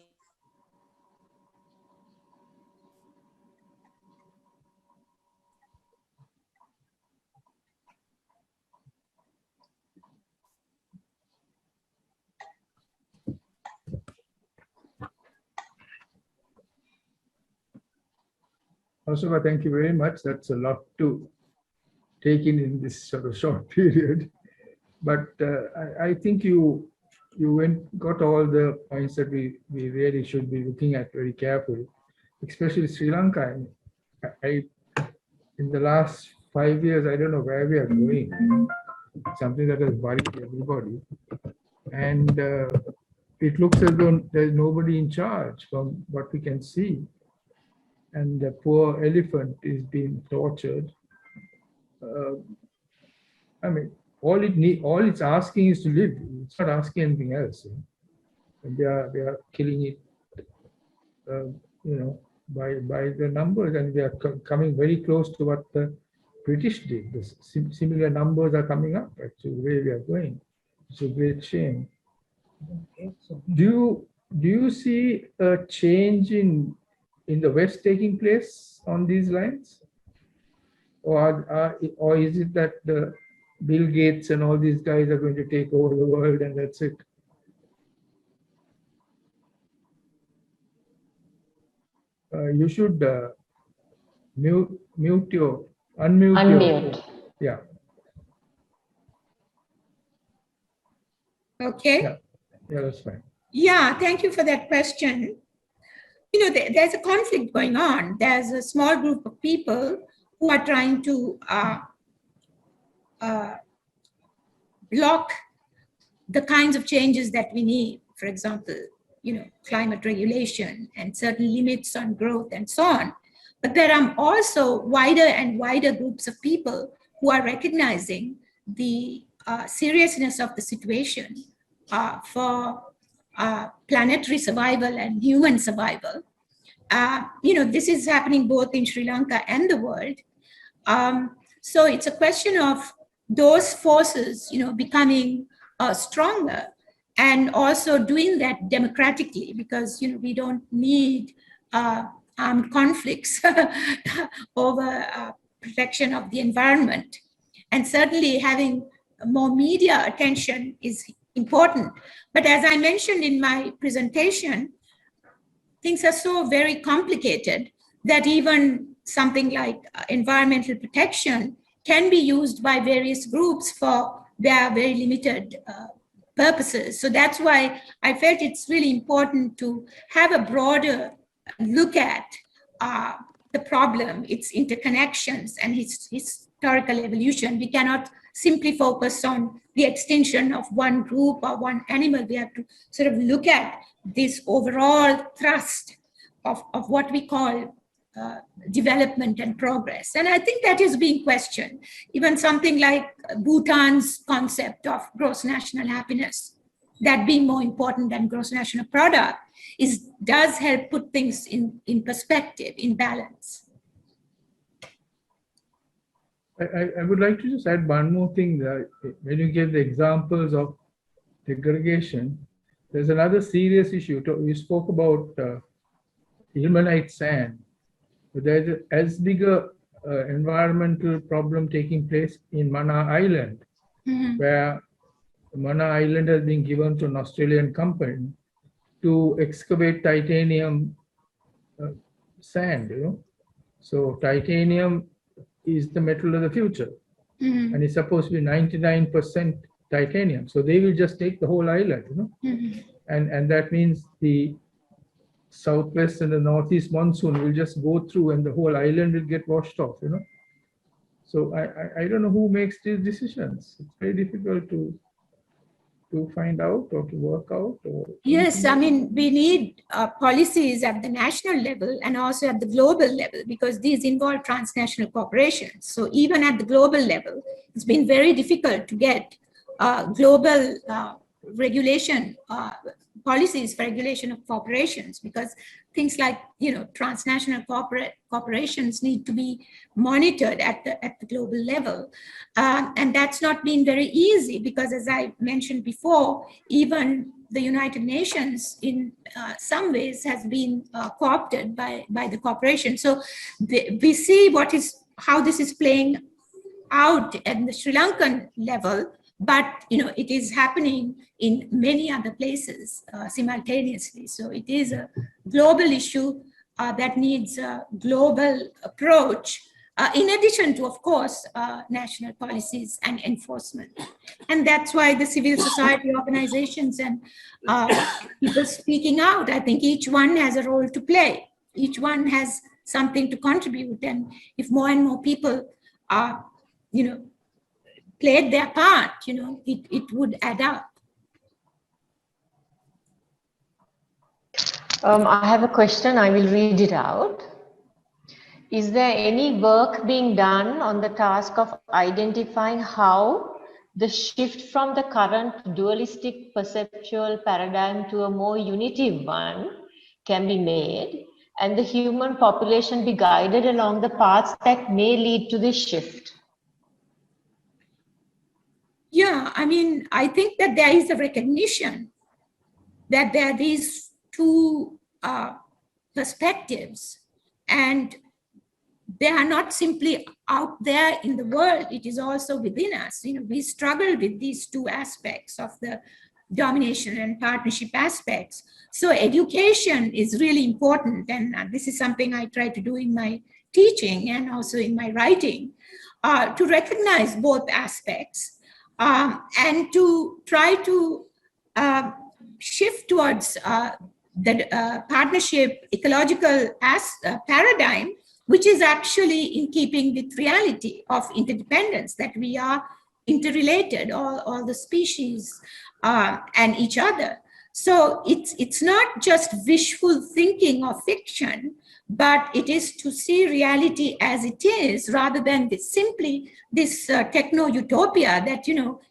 Asoka, thank you very much. That's a lot to take in this sort of short period. But I think you got all the points that we really should be looking at very carefully, especially Sri Lanka. In the last 5 years, I don't know where we are going. Something that has worried everybody. And it looks as though there's nobody in charge from what we can see. And the poor elephant is being tortured. I mean, all it's asking is to live. It's not asking anything else. And they are killing it, by the numbers, and they are coming very close to what the British did. The similar numbers are coming up. Actually, where we are going. It's a great shame. Do you see a change in the West taking place on these lines? Or is it that the Bill Gates and all these guys are going to take over the world and that's it? you should unmute your. Unmute. Yeah. Okay. Yeah, that's fine. Yeah, thank you for that question. You know, there's a conflict going on. There's a small group of people who are trying to block the kinds of changes that we need. For example, you know, climate regulation and certain limits on growth and so on. But there are also wider and wider groups of people who are recognizing the seriousness of the situation for planetary survival and human survival. You know, this is happening both in Sri Lanka and the world. So it's a question of those forces, you know, becoming stronger and also doing that democratically, because, you know, we don't need armed conflicts over protection of the environment. And certainly having more media attention is important. But as I mentioned in my presentation, things are so very complicated that even something like environmental protection can be used by various groups for their very limited purposes. So that's why I felt it's really important to have a broader look at the problem, its interconnections and its historical evolution. We cannot simply focus on the extinction of one group or one animal. We have to sort of look at this overall thrust of what we call development and progress. And I think that is being questioned. Even something like Bhutan's concept of gross national happiness, that being more important than gross national product, does help put things in perspective, in balance. I would like to just add one more thing. That when you give the examples of degradation, there's another serious issue. You spoke about ilmenite sand. There's as bigger environmental problem taking place in Mana Island, where Mana Island has been given to an Australian company to excavate titanium sand, you know. So titanium is the metal of the future, and it's supposed to be 99% titanium. So they will just take the whole island, you know, and that means the southwest and the northeast monsoon will just go through, and the whole island will get washed off, you know. So I don't know who makes these decisions. It's very difficult to find out or to work out. Yes, I mean, we need policies at the national level and also at the global level, because these involve transnational corporations. So even at the global level, it's been very difficult to get global regulation policies for regulation of corporations, because things like, you know, transnational corporations need to be monitored at the global level. And that's not been very easy, because as I mentioned before, even the United Nations in some ways has been co-opted by the corporation. So we see how this is playing out at the Sri Lankan level, but, you know, it is happening in many other places simultaneously. So it is a global issue that needs a global approach, in addition to, of course, national policies and enforcement. And that's why the civil society organizations and people speaking out, I think each one has a role to play. Each one has something to contribute. And if more and more people are, you know, played their part, you know, it would add up. I have a question. I will read it out. Is there any work being done on the task of identifying how the shift from the current dualistic perceptual paradigm to a more unitive one can be made, and the human population be guided along the paths that may lead to this shift? Yeah, I mean, I think that there is a recognition that there are these two perspectives, and they are not simply out there in the world, it is also within us. You know, we struggle with these two aspects of the domination and partnership aspects. So education is really important, and this is something I try to do in my teaching and also in my writing, to recognize both aspects, and to try to shift towards the partnership ecological paradigm, which is actually in keeping with reality of interdependence, that we are interrelated, all the species and each other. So it's not just wishful thinking or fiction, but it is to see reality as it is, rather than simply this techno-utopia that,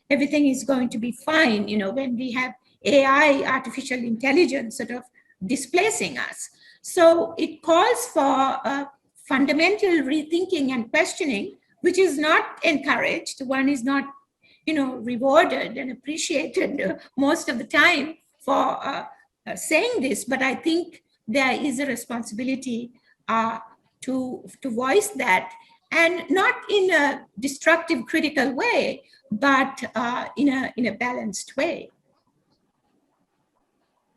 everything is going to be fine, when we have AI, artificial intelligence, sort of displacing us. So it calls for fundamental rethinking and questioning, which is not encouraged. One is not, rewarded and appreciated most of the time for saying this, but I think there is a responsibility to voice that, and not in a destructive, critical way, but in a balanced way.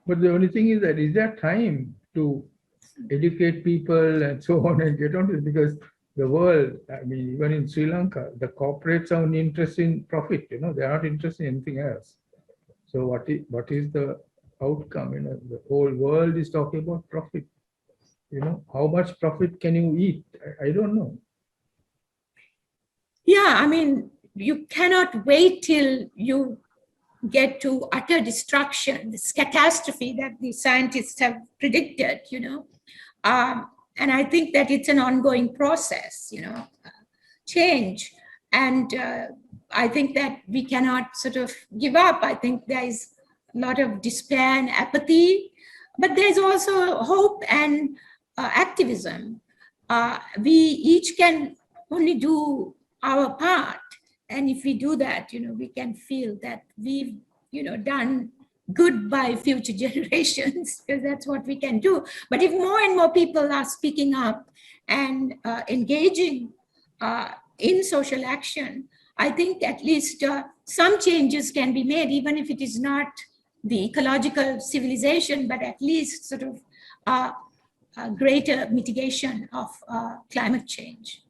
But the only thing is that, is there time to educate people and so on and get on to it? Because the world, I mean, even in Sri Lanka, the corporates are only interested in profit, they're not interested in anything else. So what is the outcome? The whole world is talking about profit. How much profit can you eat? I don't know. Yeah, I mean, you cannot wait till you get to utter destruction, this catastrophe that the scientists have predicted, and I think that it's an ongoing process, change. And I think that we cannot sort of give up. I think there is a lot of despair and apathy, but there's also hope and activism. We each can only do our part. And if we do that, we can feel that we've, done good by future generations, because that's what we can do. But if more and more people are speaking up and engaging in social action, I think at least some changes can be made, even if it is not the ecological civilization, but at least sort of a greater mitigation of climate change.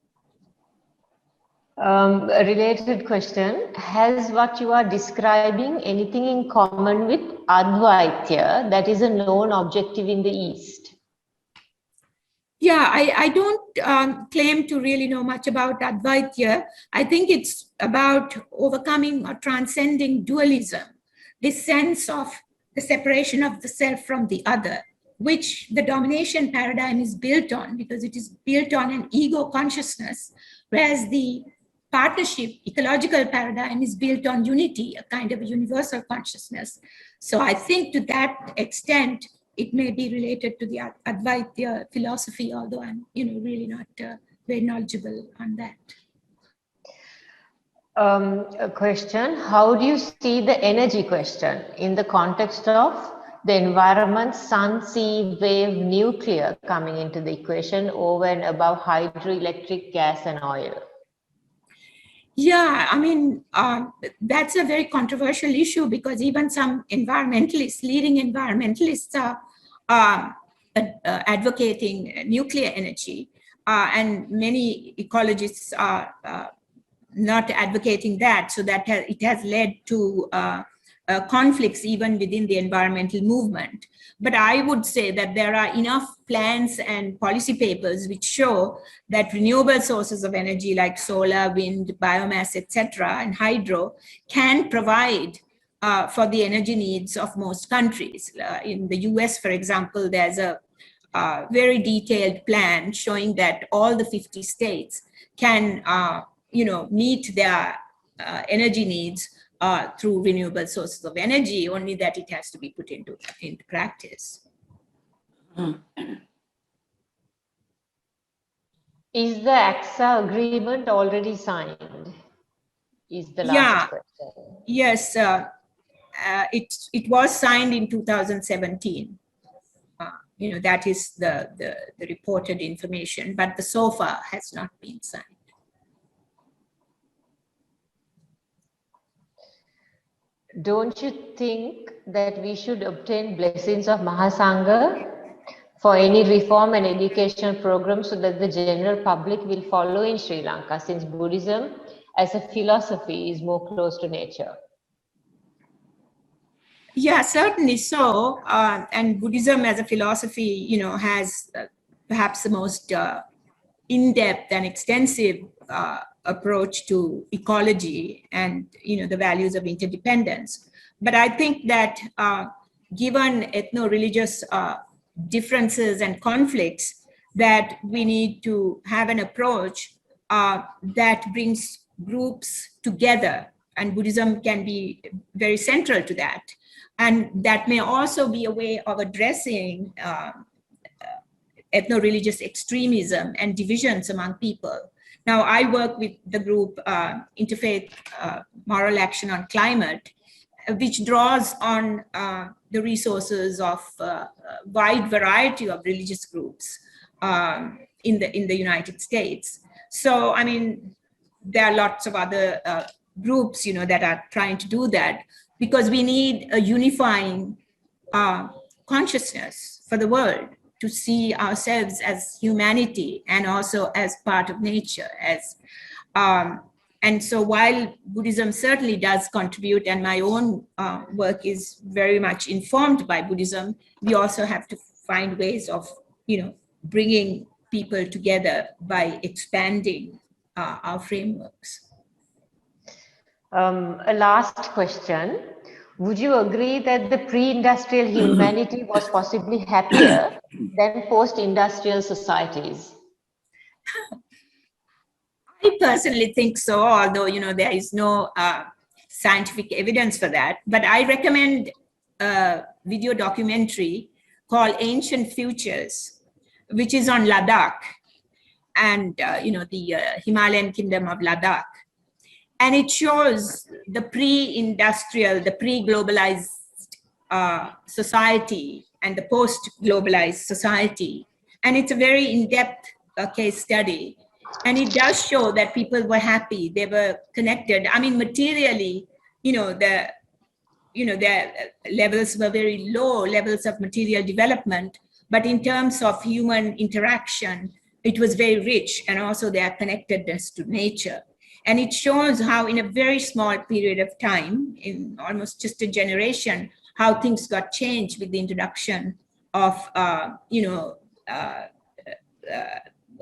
A related question, has what you are describing anything in common with Advaitya, that is a known objective in the East? Yeah, I don't claim to really know much about Advaitya. I think it's about overcoming or transcending dualism, this sense of the separation of the self from the other, which the domination paradigm is built on, because it is built on an ego consciousness, whereas the partnership ecological paradigm is built on unity, a kind of a universal consciousness. So I think to that extent, it may be related to the Advaitya philosophy, although I'm, really not very knowledgeable on that. A question, how do you see the energy question in the context of the environment, sun, sea, wave, nuclear coming into the equation over and above hydroelectric, gas and oil? Yeah, I mean, that's a very controversial issue, because even some environmentalists, leading environmentalists, are advocating nuclear energy, and many ecologists are not advocating that. So that it has led to conflicts even within the environmental movement. But I would say that there are enough plans and policy papers which show that renewable sources of energy like solar, wind, biomass, etc., and hydro can provide for the energy needs of most countries. In the US, for example, there's a very detailed plan showing that all the 50 states can meet their energy needs through renewable sources of energy, only that it has to be put into practice. Is the AXA agreement already signed? Is the last question. Yes, it was signed in 2017. That is the reported information, but the SOFA has not been signed. don't you think that we should obtain blessings of Mahasangha for any reform and education program so that the general public will follow in Sri Lanka, since Buddhism as a philosophy is more close to nature? Yeah, certainly so. And Buddhism as a philosophy, has perhaps the most in-depth and extensive approach to ecology and the values of interdependence. But I think that given ethno-religious differences and conflicts, that we need to have an approach that brings groups together, and Buddhism can be very central to that. And that may also be a way of addressing ethno-religious extremism and divisions among people. Now, I work with the group Interfaith Moral Action on Climate, which draws on the resources of a wide variety of religious groups in the United States. So, I mean, there are lots of other groups, that are trying to do that, because we need a unifying consciousness for the world, to see ourselves as humanity and also as part of nature. And so while Buddhism certainly does contribute, and my own work is very much informed by Buddhism, we also have to find ways of, bringing people together by expanding our frameworks. A last question. Would you agree that the pre-industrial humanity was possibly happier than post-industrial societies? I personally think so, although, there is no scientific evidence for that. But I recommend a video documentary called Ancient Futures, which is on Ladakh and, the Himalayan kingdom of Ladakh. And it shows the pre-industrial, the pre-globalized society and the post-globalized society. And it's a very in-depth case study. And it does show that people were happy, they were connected. I mean, materially, their levels were very low, levels of material development. But in terms of human interaction, it was very rich, and also their connectedness to nature. And it shows how in a very small period of time, in almost just a generation, how things got changed with the introduction of,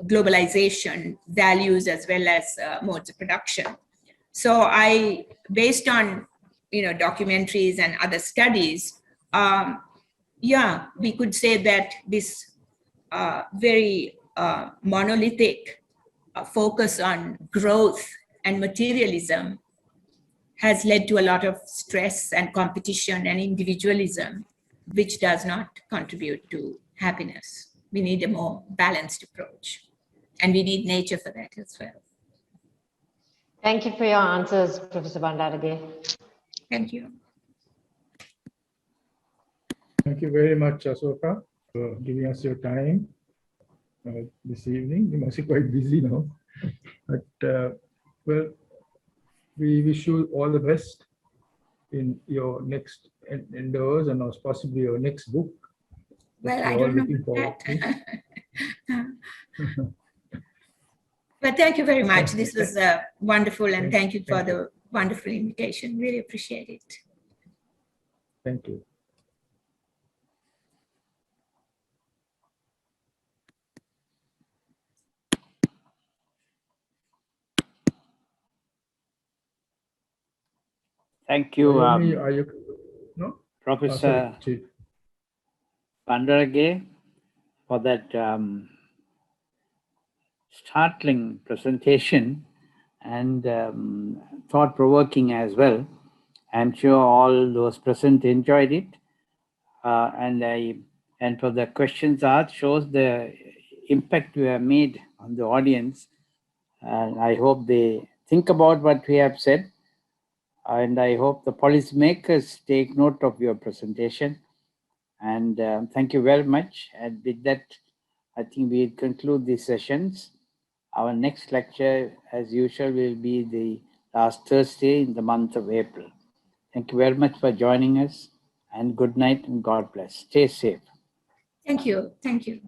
globalization values as well as modes of production. So based on, documentaries and other studies, we could say that this very monolithic focus on growth and materialism has led to a lot of stress and competition and individualism, which does not contribute to happiness. We need a more balanced approach, and we need nature for that as well. Thank you for your answers, Professor Bandarage. Thank you. Thank you very much, Asoka, for giving us your time this evening. You must be quite busy now. But, well, we wish you all the best in your next endeavors and possibly your next book. Well, I don't know that. But thank you very much. This was wonderful, and thank you for the wonderful invitation. Really appreciate it. Thank you. Thank you, Are you no? Professor Bandarage, for that startling presentation and thought-provoking as well. I'm sure all those present enjoyed it, and for the questions asked shows the impact we have made on the audience, and I hope they think about what we have said, and I hope the policymakers take note of your presentation. And thank you very much. And with that, I think we conclude these sessions. Our next lecture, as usual, will be the last Thursday in the month of April. Thank you very much for joining us, and good night and God bless. Stay safe. Thank you. Thank you.